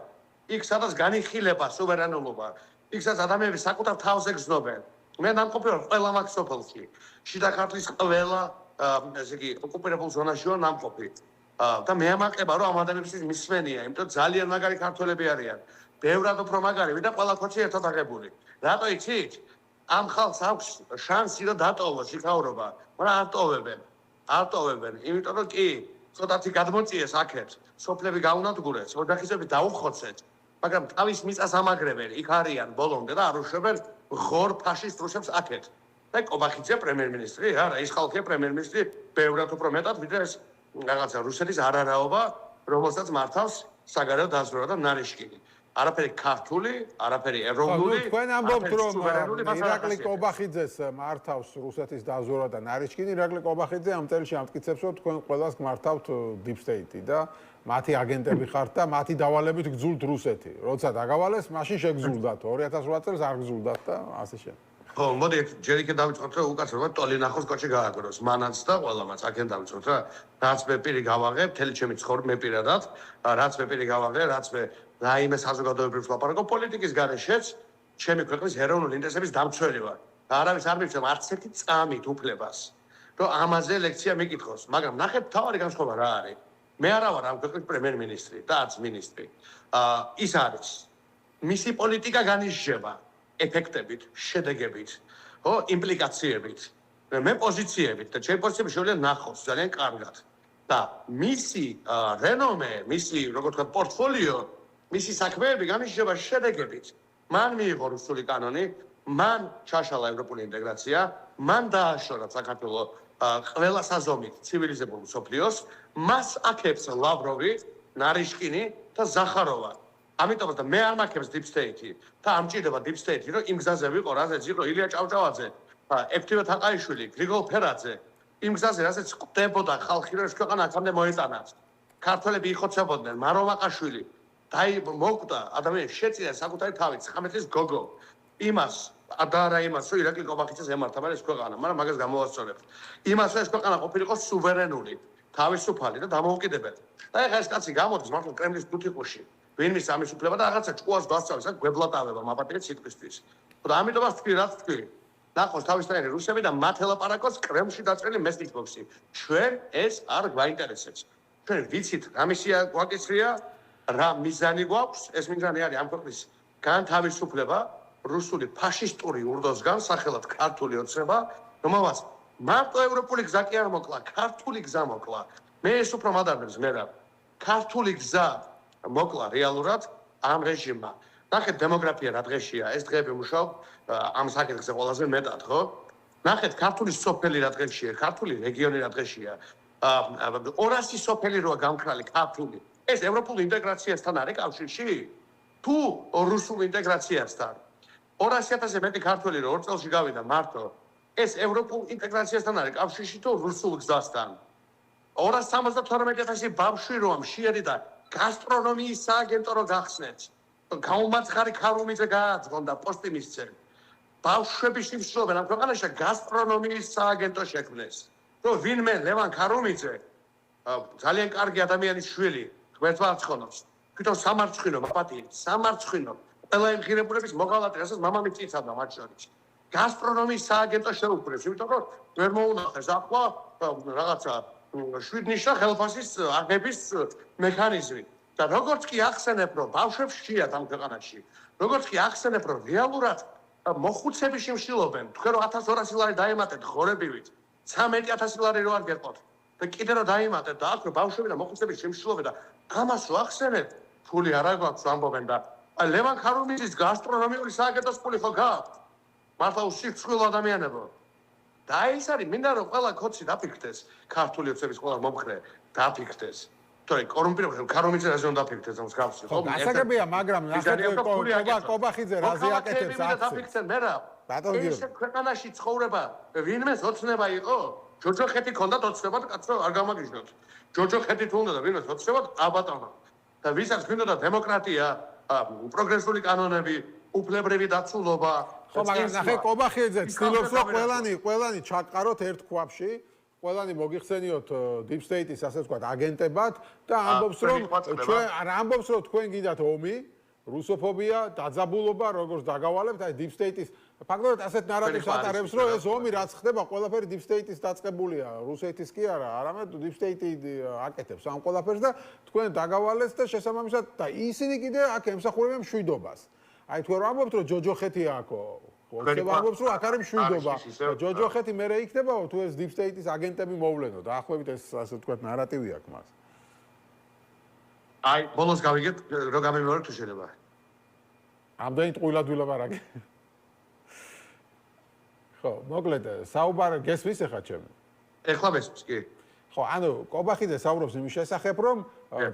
იქ სადაც განიხილება სუვერენულობა, იქ სადაც ადამიანები საკუთარ თავზე გრძნობენ. მე ნამყოფი ვარ ყველა მაგ სოფელში. შიდა ქართლის ყველა, ესე იგი, ოკუპირებულ ზონაში ვარ ნამყოფი. და მე ამაყება რომ ამ ადამიანებისთვის მისმენია, იმიტომ ძალიან მაგარი ქართველები არიან. ბევრად უფრო მაგარი, ვიდრე ყველა ქოჩი ერთად აღებული. რატო იცით? ამ ხალხს აქვს შანსი რომ დატოვოს იქაურობა, მაგრამ არ ტოვებენ, იმიტომ რომ კი ცოტათი გადმოწიეს აქეთ, სოფლები გაუნადგურეს, ოჯახისები დაუხოცეთ, მაგრამ თავის მიწას ამაგრებენ, იქ არიან ბოლომდე და არ უშვებენ ღორ ფაშისტ რუსებს აქეთ. და კობახიძე პრემიერ-მინისტრი, არა, ის ხალხია პრემიერ-მინისტრი, ბევრად უფრო მეტად, ვიდრე ეს რაღაცა რუსეთის არარაობა, რომელსაც მართავს საგარეო დაზვერვა და ნარიშკინი. არაფერი ქართული, არაფერი ეროვნული. თქვენ ამბობთ, რომ ირაკლი კობახიძეს მართავს რუსეთის დაზვერვა და ნარიშკინი, ირაკლი კობახიძე ამ წელში ამტკიცებს, რომ თქვენ ყველას გმართავთ deep state და მათი აგენტები ხართ და მათი დავალებით გძულთ რუსეთი. როცა დაგავალეს, მაშინ შეგზულდათ. 2008 წელს არ გზულდათ და ასე შემდეგ. ხო, მოდი ჯერ იქ დავიწყოთ, რომ უკაცრავად ტოლინახოს კოჩი გააგროს, მანაც და ყველამაც აქენ დავიწყოთ რა. რაც მე პირი გავაღე, მთელი ჩემი ცხოვრება მე პირადად, რაც მე პირი გავაღე, რაც მე რაიმე საზოგადოებრივ ლაპარაკო პოლიტიკის გარეშეც, ჩემი ქვეყნის ეროვნული ინტერესების დამცველი ვარ. და არავის არ მივცემ არც ერთი წამით უფლებას, რომ ამაზე ლექცია მიკითხოს, მაგრამ ნახეთ თავარი განსხვავება რა არის. მე არა ვარ ამ ქვეყნის პრემიერ-მინისტრი და არც მინისტრი. ის არის. მისი პოლიტიკა განისჯება ეფექტებით, შედეგებით, ხო, იმპლიკაციებით, მე პოზიციებით და ჩემი პოზიციები შეიძლება ნახოს ძალიან კარგად. და მისი რენომე, მისი როგორ ვთქვათ, პორტფოლიო, მისი საქმეები განისჯება შედეგებით. მან მიიღო რუსული კანონი, მან ჩაშალა ევროპული ინტეგრაცია, მან დააშორა საქართველოს ყველა საზომით ცივილიზებულ მსოფლიოს, მას აქებს ლავროვი, ნარიშკინი და ზახაროვა. ამიტომ და მე არ მაქებს deep state-ი და ამჭირდება deep state-ი, რომ იმ გზაზე ვიყო, რაზეც იყო ილია ჭავჭავაძე, ეფთიმე თაყაიშვილი, გრიგოლ ფერაძე იმ გზაზე, რასაც კვდებოდა ხალხი, რომ ეს ქვეყანა აქამდე მოეტანათ. ქართველები იხოცებოდნენ, მაროვაყაშვილი მოკვდა ადამიანს შეწირა საკუთარი თავით 19 წლის გოგო. იმას და არა იმას, რომ ირაკლი კობახიძეს ემართა, მაგრამ ეს ქვეყანა, მაგრამ მაგას გამოვასწორებთ. იმას, რომ ეს ქვეყანა ყოფილიყო სუვერენული, თავისუფალი და დამოუკიდებელი. და ეხლა ეს კაცი გამოდის მართლა კრემლის ბუთიყუში. ვინმის ამის უფლება და რაღაცა ჭკუას გასწავლის, აქ გვებლატავება მაპატიეთ სიტყვისთვის. და ამიტომაც თქვი, რაც თქვი. ნახოს თავისთავად რუსები და მათ ელაპარაკოს კრემლში დაწყილი მესტიკბოქსი. ჩვენ ეს არ გვაინტერესებს. ჩვენ ვიცით რა მისია გვაკისრია, რა მიზანი გვაქვს, ეს მიზანი არის ამ ქვეყნის განთავისუფლება რუსული ფაშისტური ურდოსგან, სახელად ქართული ოცნება, რომელსაც მარტო ევროპული გზა კი არ მოკლა, ქართული გზა მოკლა. მე ეს უფრო მადარბებს მე რა. ქართული გზა მოკლა რეალურად ამ რეჟიმმა. ნახეთ დემოგრაფია რა დღეშია, ეს დღეები მუშაობ ამ საკითხზე ყველაზე მეტად, ხო? ნახეთ ქართული სოფელი რა დღეშია, ქართული რეგიონი რა დღეშია. 200 სოფელი როა გამქრალი ქართული. ეს ევროპულ ინტეგრაციასთან არის კავშირში? თუ რუსულ ინტეგრაციასთან? 200,000-ზე მეტი ქართველი რო 2 წელში გავიდა მარტო. ეს ევროპულ ინტეგრაციასთან არის კავშირში თუ რუსულ გზასთან? 272,000 ბავშვი რომ შეერი და გასტრონომიის სააგენტო რო გახსნეთ. გაუმაცხარი ქარუმიძე გააძღონდა პოსტი მისცე. ბავშვები სიმსვლობენ ამ ქვეყანაში გასტრონომიის სააგენტო შექმნეს. რომ ვინმე ლევან ქარუმიძე ძალიან კარგი ადამიანის შვილი ღმერთმა აცხონოს. თვითონ სამარცხვინო მაპატიე, სამარცხვინო ყველა იმ ღირებულების მოღალატე, რასაც მამამისი იცავდა მათ შორის. გასტრონომიის სააგენტო შეუქმნეს, იმიტომ რომ ვერ მოუნახეს ახლა რაღაცა შვიდნიშნა ხელფასის აღების მექანიზმი. და როგორც კი ახსენებ, რომ ბავშვებს შეათ ამ ქვეყანაში, როგორც კი ახსენებ, რომ რეალურად მოხუცები შემშილობენ, თქვენ რომ 1200 ლარი დაემატეთ ხორებივით, 13,000 ლარი რო არ გეყოთ და კიდე რომ დაემატეთ და აქ რომ ბავშვები და მოხუცები შემშილობენ და ამას რო ახსენებ, ფული არა გვაქვს ამბობენ და ლევან ქარუმიძის გასტრონომიული სააგენტოს ფული ხო გაქვთ? მართლა უსიცხვილო ადამიანებო. და ეს არის, მინდა რომ ყველა კოცი დაფიქრდეს, ქართული ოცნების ყველა მომხრე დაფიქრდეს. თორე კორუმპირებული ქარუმიძე რაზე უნდა დაფიქრდეს ამ მსგავსი, ხო? გასაგებია, მაგრამ ნახეთ კობახიძე რაზე აკეთებს აქცენტს. დაფიქრდნენ მე რა. ეს ქვეყანაში ცხოვრება ვინმეს ოცნება იყო? ჯოჯოხეთი ქონდათ ოცნება და კაცო არ გამაგიჟდოთ. ჯოჯოხეთი თუ უნდა და ვინმეს ოცნებად აბატონო. და ვისაც გვინდოდა დემოკრატია, პროგრესული კანონები, უფლებრივი დაცულობა. ხო, მაგრამ ნახე კობახიძე ცდილობს რომ ყველანი ჩაყაროთ ერთ ქვაბში, ყველანი მოგიხსენიოთ Deep State-ის ასე ვთქვათ აგენტებად და ამბობს რომ თქვენ გიდათ ომი, რუსოფობია, დაძაბულობა, როგორც დაგავალებთ, აი Deep State-ის ფაქტობრივად ასეთ ნარატივს ატარებს, რომ ეს ომი რაც ხდება, ყველაფერი Deep State-ის დაწყებულია, რუსეთის კი არა, არამედ Deep State-ი აკეთებს ამ ყველაფერს და თქვენ დაგავალეთ და შესაბამისად და ისინი კიდე აქ ემსახურებიან მშვიდობას. აი თქვენ რა ამბობთ, რომ ჯოჯოხეთი აქო? ხდება ამბობს, რომ აქ არის მშვიდობა. ჯოჯოხეთი მერე იქნებაო თუ ეს Deep State-ის აგენტები მოვლენო და ახვევით ეს ასე ვთქვათ ნარატივი აქვს მას. აი, ბოლოს გავიგეთ, რომ გამიმეორებ თუ შეიძლება. ამდენი ტყუილად ვილაპარაკე. ხო, მოკლედ, საუბარი გესმის ახლა ჩემი? ეხლა მესმის, კი. ხო, ანუ კობახიძე საუბრობს იმის შესახებ, რომ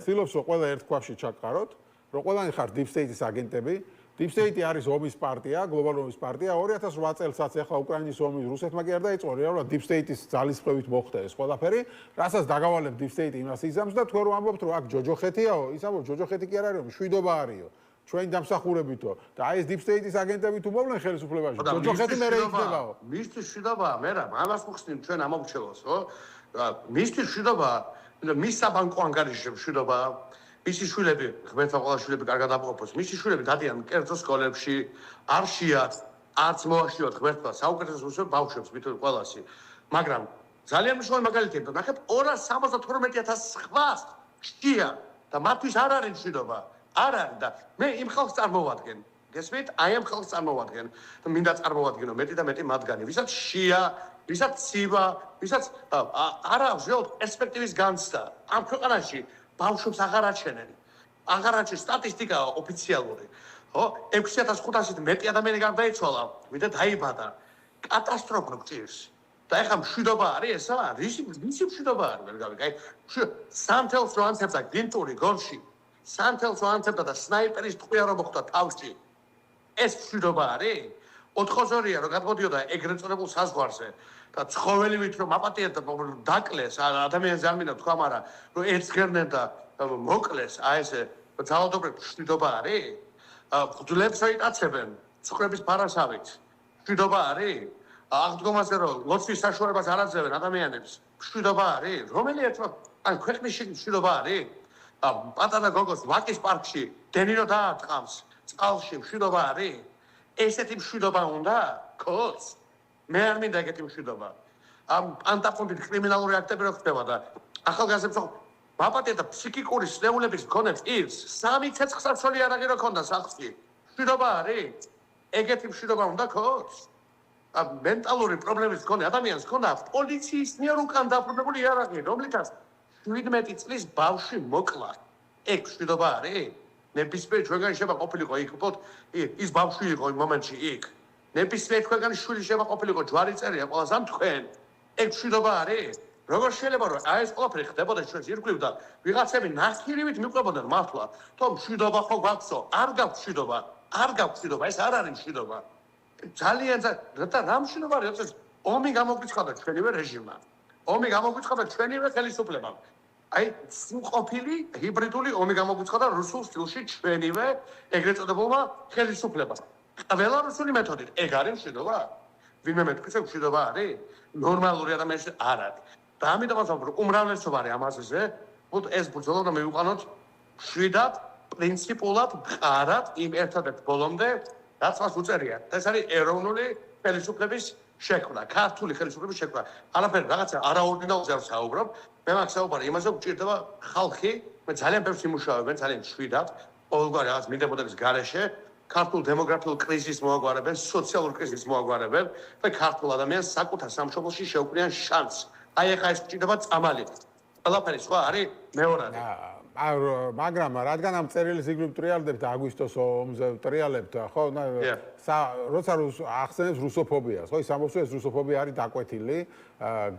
ცდილობს რომ ყველა ერთ ქვაბში ჩაყაროთ, რომ ყველანი ხარ Deep State-ის აგენტები. Deep State არის ომის პარტია, გლობალური ომის პარტია. 2008 წელსაც ახლა უკრაინის ომი რუსეთმა კი არ დაიწყო, რეალურად Deep State-ის ძალისხმევით მოხდა ეს ყველაფერი. რასაც დაგავალებ Deep State იმას იზამს და თქვენ რომ ამბობთ, რომ აქ ჯოჯოხეთიაო, ის ამბობს ჯოჯოხეთი კი არ არის, მშვიდობა არისო. ჩვენი დამსახურებითო. და აი ეს Deep State-ის აგენტები თუ მოვლენ ხელისუფლებაში, ჯოჯოხეთი მერე იქნებაო. მისთვის მშვიდობაა, მე რა, ამას მოხსნით ჩვენ ამომრჩევას, ხო? მისთვის მშვიდობაა, მის საბანკო ანგარიშებში მშვიდობაა. მისი შვილები, ღმერთმა ყველა შვილები კარგად ამყოფოს. მისი შვილები დადიან კერძო სკოლებში, არ შეათ, არც მოახშიოთ ღმერთმა საუკეთესო რუსებს ბავშვებს, მithom ყველასი. მაგრამ ძალიან მნიშვნელოვანი მაგალითია, ნახეთ 272,000 სხვას შია და მათთვის არ არის მშვიდობა. არ არის და მე იმ ხალხს წარმოვადგენ. გესმით? აი ამ ხალხს წარმოვადგენ და მინდა წარმოვადგინო მეტი და მეტი მათგანი, ვისაც შია, ვისაც ცივა, ვისაც არ აქვს რეალურად პერსპექტივის განცდა. ამ ქვეყანაში ბავშვებს აღარ აჩენენ. აღარ აჩენ სტატისტიკაა ოფიციალური. ხო? 6500-ით მეტი ადამიანი გარდაიცვალა, ვიდრე დაიბადა. კატასტროფა გწირს. და ეხლა მშვიდობა არის ესა? რისი მშვიდობა არის? ვერ გავიგე. აი, სანთელს რო ანცებდა გინტური გონში, სანთელს რო ანცებდა და სნაიპერის ტყვია რო მოხდა თავში. ეს მშვიდობა არის? 4-2-ია რომ გადმოდიოდა ეგრეთ წოდებულ საზღვარზე და ცხოველივით რომ აპატიეთ და დაკლეს ადამიანს არ მინდა თქვა მაგრამ რომ ერთგერნენ და მოკლეს ესე ძალადობრივ მშვიდობა არის ფუძლებს შეიტაცებენ ცხრების ფარასავით მშვიდობა არის აღდგომაზე რომ ლოცვის საშუალებას არ აძლევენ ადამიანებს მშვიდობა არის რომელი ერთმა ან ქვეყნის მშვიდობა არის პატარა გოგოს ვაკის პარკში დენირო დაარტყამს წყალში მშვიდობა არის ესეთი მშვიდობა უნდა კოც მე არ მინდა ეგეთი მშვიდობა ამ პანტაფონდით კრიმინალური აქტები რო ხდება და ახალგაზრდებს მაპატიეთ და ფსიქიკური სნეულების მქონე პირს 3 ცეცხლსასროლი არაღი რო ქონდა სახლში მშვიდობა არის ეგეთი მშვიდობა უნდა კოც მენტალური პრობლემის მქონე ადამიანს ქონდა პოლიციის მიერ უკან დაბრუნებული იარაღი რომლითაც 17 წლის ბავშვი მოკლა ეგ მშვიდობა არის ნებისმიერ ჩვენგანი შეიძლება ყოფილიყო იქ ის ბავშვი იყო იმ მომენტში იქ ნებისმიერ ჩვენგანი შვილი შეიძლება ყოფილიყო ჯვარი წერია ყველას ამ თქვენ ეგ მშვიდობა არის როგორ შეიძლება რომ აი ეს ყველაფერი ხდებოდა ჩვენს ირგვლივ და ვიღაცები ნახირივით მიყვებოდნენ მართლა თო მშვიდობა ხო გვაქვსო არ გაქვთ მშვიდობა არ გაქვთ მშვიდობა ეს არ არის მშვიდობა ძალიან და რა მშვიდობა არის როდესაც ომი გამოგვიცხადა ჩვენივე რეჟიმმა ომი გამოგვიცხადა ჩვენივე ხელისუფლებამ აი სრულყოფილი ჰიბრიდული ომი გამოგვიცხადა რუსულ სტილში ჩვენივე ეგრეთ წოდებულმა ხელისუფლებას ყველა რუსული მეთოდით ეგ არის მშვიდობა ვინმე მეთქვის ეგ მშვიდობა არის ნორმალური ადამიანის არ არის და ამიტომ ვამბობ უმრავლესობა არის ამაზე უთ ეს ბრძოლა და მივიყვანოთ შვიდად პრინციპულად მყარად იმ ერთადერთ ბოლომდე რაც მას უწერია ეს არის ეროვნული ხელისუფლების შექმნა ქართული ხელისუფლების შექმნა არაფერი რაღაცა არაორდინალურზე არ საუბრობ მე მაგ საუბარი იმაზე გვჭირდება ხალხი მე ძალიან ბევრს იმუშავებენ ძალიან შვიდად ყოველგვარი რაღაც მინდებოდების გარეშე ქართულ დემოგრაფიულ კრიზისს მოაგვარებენ სოციალურ კრიზისს მოაგვარებენ და ქართულ ადამიანს საკუთარ სამშობლოში შეუქმნიან შანსს აი ახლა ეს გვჭირდება წამალი ყველაფერი სხვა არის მეორადი მაგრამ რადგან ამ წერილის იგივე ტრიალდებთ აგვისტოს ომზე ტრიალებთ ხო როცა ახსენებს რუსოფობიას ხო ის ამბობს ეს რუსოფობია არის დაკვეთილი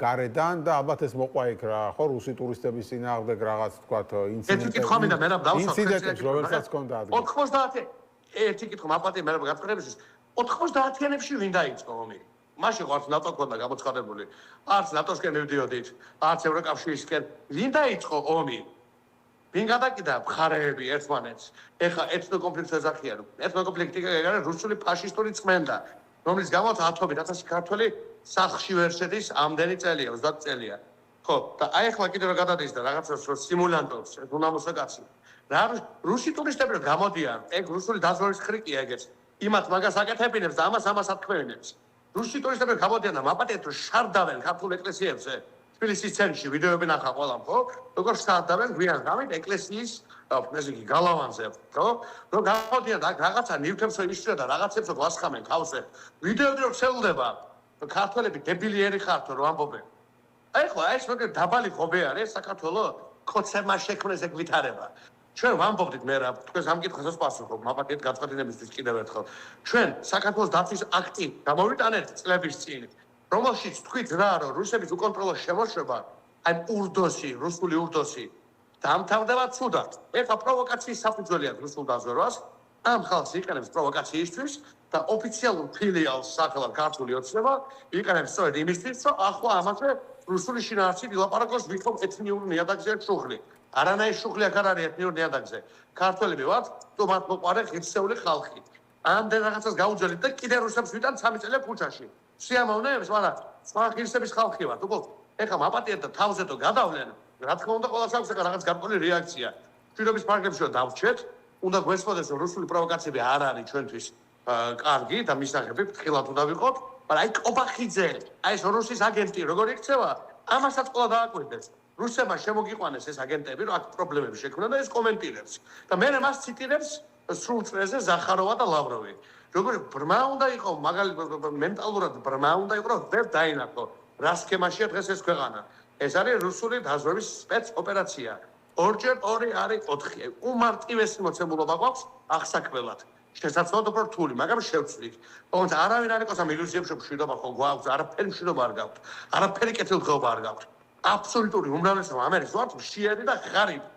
გარედან და ალბათ ეს მოყვა იქ რა ხო რუსი ტურისტების წინააღმდეგ რაღაც თქვათ ინციდენტებს რომელსაც ჰქონდა 90 ერთი კითხვა მაპატიე მე გაფრთხილებისთვის 90-იანებში ვინ დაიწყო ომი მაშინ ყავს ნატო ქონდა გამოცხადებული არც ნატოსკენ მივდიოდით არც ევროკავშირისკენ ვინ დაიწყო ომი ვინ გადაკიდა მხარეები ერთმანეთს ეხა ეთნოკონფლიქტს ეძახიან ეთნოკონფლიქტი არის რუსული ფაშისტური წმენდა რომლის გამოც ათობით ათასი ქართველი სახლში ვერ შედის ამდენი წელია 30 წელია ხო და აი ახლა კიდევ რა გადადის და რაღაცას რო სიმულანტობს უნამოსა კაცი რა რუსი ტურისტები გამოდიან ეგ რუსული დაზვერვის ხრიკია ეგეც იმათ მაგას აკეთებინებს და ამას ათქმევინებს რუსი ტურისტები გამოდიან და მაპატიეთ რომ შარდავენ ქართულ ეკლესიებზე თბილისის ცენტრში ვიდეოები ნახა ყველამ ხო როგორ შარდავენ გვიან გამით ეკლესიის ესე იგი გალავანზე ხო რომ გამოდიან და რაღაცა ნივთებს ისრია და რაღაცებს გვასხამენ თავზე ვიდეოები რომ შეულდება ქართველები დებილიერი ხართ რომ ამბობენ აი ხო ეს როგორ დაბალი ღობე არის საქართველოს კოცებმა შექმნეს ეგ ვითარება ჩვენ ვამბობდით მე რა თქვენ ამ კითხვას პასუხობ მაპატიეთ გაწყვეტილებისთვის კიდევ ერთხელ ჩვენ საქართველოს დაცვის აქტი გამოვიტანეთ წლების წინ რომელშიც თქვით რა რომ რუსების უკონტროლო შემოშვება აი ურდოსი რუსული ურდოსი დამთავრდება ცუდად ეხა პროვოკაციის საფუძველი აქვს რუსულ დაზვერვას ამ ხალხს იყენებს პროვოკაციისთვის და ოფიციალურ ფილიალს სახელად ქართული ოცნება იყენებს სწორედ იმისთვის რომ ახლა ამაზე რუსული შინაარსით ილაპარაკოს ვიქო ეთნიური ნიადაგზე შუღლი არანაირი შუღლი აქ არ არის ეთნიური ნიადაგზე ქართველები ვართ თუმად მოყარე ღირსეული ხალხი ამდენ რაღაცას გაუძველით და კიდე რუსებს ვიტან 3 წელი ქუჩაში სიამოვნებს მაგრამ სხვა ღირსების ხალხი ვართ უკვე ეხლა მაპატიეთ და თავზეთო გადავლენ რა თქმა უნდა ყოველს აქვს რაღაც გარკვეული რეაქცია შვიდობის ფარგლებში რომ დავრჩეთ უნდა გვესწოდეს რომ რუსული პროვოკაციები არ არის ჩვენთვის კარგი და მისაღები ფრთხილად უნდა ვიყოთ მაგრამ აი კობახიძე აი ეს რუსის აგენტი როგორ იქცევა ამასაც ყველა დააკვირდეს რუსებმა შემოგიყვანეს ეს აგენტები რომ აქ პრობლემები შექმნა და ეს კომენტირებს და მე მას ციტირებს სრულ წრეზე ზახაროვა და ლავროვი როგორი ბრმა უნდა იყო მენტალურად ბრმა უნდა იყო რომ ვერ დაინახო რა სქემაშია დღეს ეს ქვეყანა ეს არის რუსული დაზვერვის სპეცოპერაცია ორჯერ 2 არის 4 უმარტივესი მოცემულობა გვაქვს აღსაქმელად შესაძლოა უფრო რთული მაგრამ შევცვლით თუმცა არავინ არ იყოს ამ ილუზიებში მშვიდობა ხო გვაქვს არაფერი მშვიდობა არ გაქვთ არაფერი კეთილდღეობა არ გაქვთ აბსოლუტური უმრავლესობა ამერიკის ვართ მშიერი და ღარიბი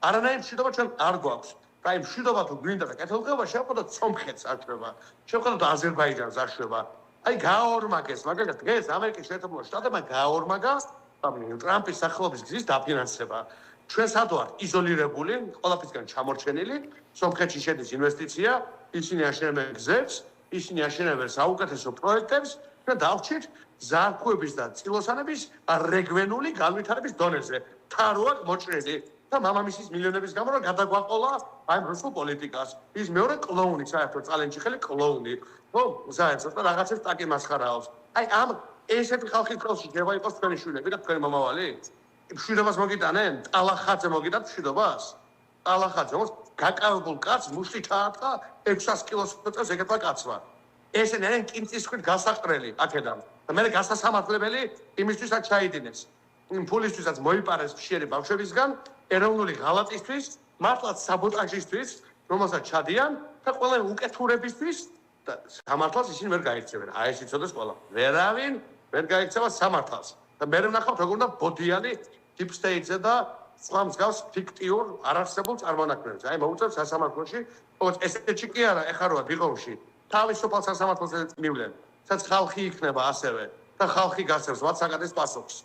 არანაირი მშვიდობა ჩვენ არ გვაქვს აი მშვიდობა თუ გვინდა და კეთილდღეობა შევხედოთ სომხეთს აშვება, შევხედოთ აზერბაიჯანს აშვება. აი გააორმაგეს, მაგალითად დღეს ამერიკის შეერთებულ შტატებმა გააორმაგა ტრამპის სახელობის გზის დაფინანსება. ჩვენ სად ვართ იზოლირებული, ყველაფრისგან ჩამორჩენილი, სომხეთში შედის ინვესტიცია, ისინი აშენებენ გზებს, ისინი აშენებენ საუკეთესო პროექტებს და დავრჩით ზარქუების და წილოსანების რეგიონული განვითარების დონეზე. თარო აქვს მოჭრილი და მამამისის მილიონების გამო რა გადაგვაყოლა აი რუსულ პოლიტიკას. ის მეორე კლოუნი, საერთოდ წალენჩიხელი კლოუნი. ხო, საერთოდ რაღაცებს ტაკი მასხარაობს. აი ამ ესეთი ხალხის ხელში შეიძლება იყოს თქვენი შვილები და თქვენი მომავალი? მშვიდობას მოგიტანენ? ტალახაძე მოგიტანთ მშვიდობას? ტალახაძე όμως გაკავებულ კაცს მუშტი ჩაატყა 600 კილოს წელს ეგეთმა კაცმა. ესენი არიან კინწისქვით გასაყრელი აქედან. და მე გასასამართლებელი იმისთვისაც ჩაიდინეს. იმ ფულისთვისაც მოიპარეს ხშირი ბავშვებისგან ეროვნული ღალატისთვის, მართლაც საბოტაჟისთვის, რომელსაც ჩადიან და ყველა უკეთურებისთვის და სამართალს ისინი ვერ გაიქცევენ. აი ეს იცოდეს ყველა. ვერავინ ვერ გაიქცევა სამართალს. და მე ვნახავთ როგორ უნდა ბოდიანი deep state-ზე და სხვა მსგავს ფიქტიურ არარსებულ წარმონაქმნებს. აი მოუწევს სასამართლოში, როგორც ესეთი კი არა, ეხლა როა ბიღოვში თავისუფალ სასამართლოზე მივლენ. სადაც ხალხი იქნება ასევე და ხალხი გასცემს ვაცაკადის პასუხს.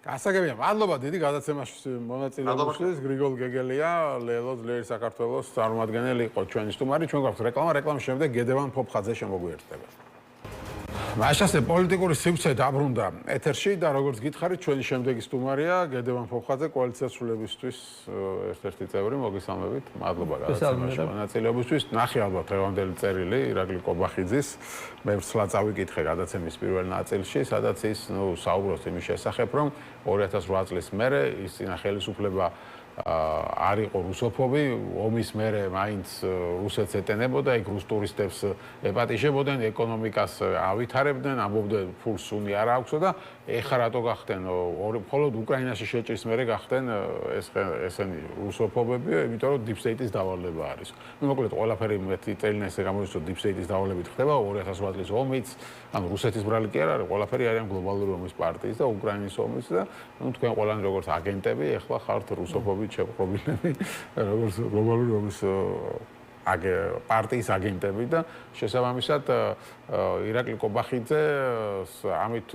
გასაგებია, მადლობა დიდი გადაცემაში მონაწილეობისთვის. გრიგოლ გეგელია, ლელო ძლიერი საქართველოს წარმომადგენელი იყო ჩვენი სტუმარი. ჩვენ გვაქვს რეკლამა, რეკლამის შემდეგ გედევან ფოფხაძე შემოგვიერთდება. მაშასე პოლიტიკური სივრცე დაბრუნდა ეთერში და როგორც გითხარით, ჩვენი შემდეგი სტუმარია გედევან ფოფხაძე, კოალიცია სრულებისთვის ერთ-ერთი წევრი. მოგესალმებით. მადლობა გადაცემაში მონაწილეობისთვის. ნახე ალბათ დღევანდელი წერილი ირაკლი კობახიძის. მე ვცლა წავიკითხე გადაცემის პირველ ნაწილში, სადაც ის საუბრობს იმის შესახებ, რომ 2008 წლის მერე ის წინა ხელისუფლება არ იყო რუსოფობი, ომის მერე მაინც რუსეთს ეტენებოდა, იქ რუს ტურისტებს ეპატიჟებოდნენ, ეკონომიკას ავითარებდნენ, ამბობდნენ ფულს უნი არ აქვსო და ეხლა რატო გახდნენ მხოლოდ უკრაინაში შეჭრის მერე გახდნენ ესენი რუსოფობები, იმიტომ რომ deep state-ის დავალება არის. მოკლედ ყველაფერი მეტი წელია ესე გამოდის, რომ deep state-ის დავალებით ხდება 2008 წლის ომიც, ანუ რუსეთის ბრალი კი არ არის, ყველაფერი არიან გლობალური ომის პარტიის და უკრაინის ომის და თქვენ ყველანი როგორც აგენტები ეხლა ხართ რუსოფობი შეპყრობილები, როგორც გლობალური ომის პარტიის აგენტები და შესაბამისად ირაკლი კობახიძე ამით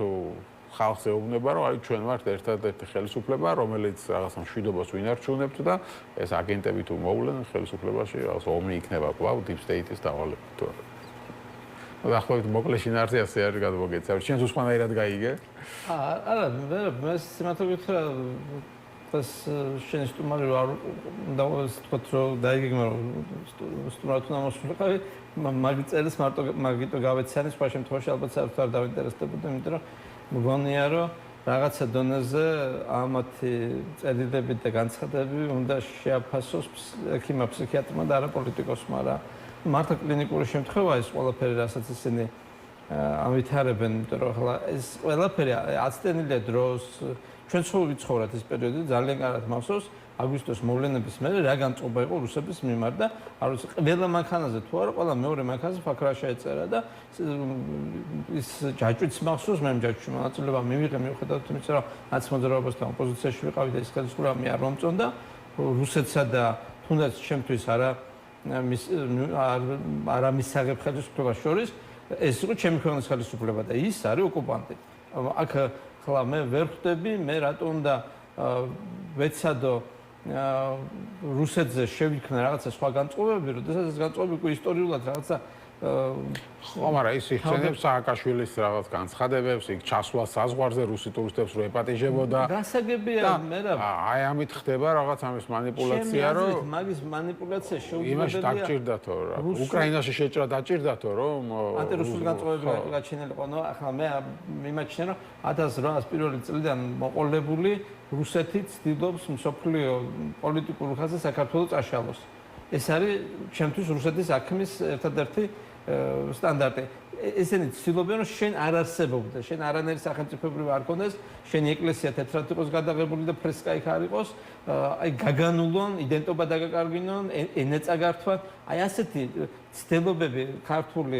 ხალხს ეუბნება, რომ აი ჩვენ ვართ ერთადერთი ხელისუფლება, რომელიც რაღაცა მშვიდობას ვინარჩუნებთ და ეს აგენტები თუ მოვლენ ხელისუფლებაში, რაღაცა ომი იქნება კვლავ deep state-ის დავალებით. დაახლოებით მოკლე შინაარსი ასე არის გადმოგეცემ. შენ უსხვანაირად გაიგე? არა, მე სიმართლე გითხრა ეს შენი სტუმარი არ უნდა ვთქვათ რომ დაიგეგმა რომ სტუმარი თუ ნამოსულიყავი მაგ წერილს მარტო მაგიტო გავეცანი სხვა შემთხვევაში ალბათ საერთოდ არ დავინტერესდებოდი, იმიტომ რომ მგონია რომ რაღაცა დონეზე ამათი წერილები და განცხადებები უნდა შეაფასოს ექიმმა ფსიქიატრმა და არა პოლიტიკოსმა რა. მართლა კლინიკური შემთხვევაა ეს ყველაფერი, რასაც ისინი ავითარებენ, იმიტომ რომ ახლა ეს ყველაფერი აცდენილია დროს ჩვენ სულ ვიცხოვრეთ ეს პერიოდი ძალიან კარგად მახსოვს აგვისტოს მოვლენების მერე რა განწყობა იყო რუსების მიმართ და არ ვიცი ყველა მანქანაზე თუ არა ყველა მეორე მანქანაზე ფაქრა შეეწერა და ის ჯაჭვიც მახსოვს მე ჯაჭვში მონაწილეობა მივიღე მიუხედავად იმისა რომ ნაცმოძრაობასთან ოპოზიციაში ვიყავი და ეს ხელისუფლება მე არ მომწონდა რუსეთსა და თუნდაც ჩემთვის არა მისაღებ ხელისუფლებას შორის ეს იყო ჩემი ქვეყნის ხელისუფლება და ის არის ოკუპანტი აქ ხლა მე ვერ ხვდები მე რატო უნდა ვეცადო რუსეთზე შევიქნა რაღაცა სხვა განწყობები, როდესაც ეს განწყობები უკვე ისტორიულად რაღაცა ხო, მაგრამ ის იხსენებს სააკაშვილის რაღაც განცხადებებს, იქ ჩასვლა საზღვარზე რუსი ტურისტებს რო ეპატიჟებოდა. გასაგებია, მე რა. აი ამით ხდება რაღაც ამის манипуляცია, რომ მაგის манипуляცია შეუძლებელია. იმაში დაჭირდათო რა. უკრაინაში შეჭრა დაჭირდათო, რომ ანტირუსული განწყობები გაჩენილიყო, ნუ ახლა მე მიმაჩნია, რომ 1801 წლიდან მოყოლებული რუსეთი ცდილობს მსოფლიო პოლიტიკურ ხაზზე საქართველოს წაშალოს. ეს არის ჩემთვის რუსეთის აქმის ერთადერთი სტანდარტი. ესენი ცდილობენ რომ შენ არ არსებობდე, შენ არანაირი სახელმწიფოებრივი არ ქონდეს, შენი ეკლესია თეთრად იყოს გადაღებული და ფრესკა იქ არ იყოს, აი გაგანულონ, იდენტობა დაგაკარგინონ, ენა წაგართვან, აი ასეთი ცდილობები ქართული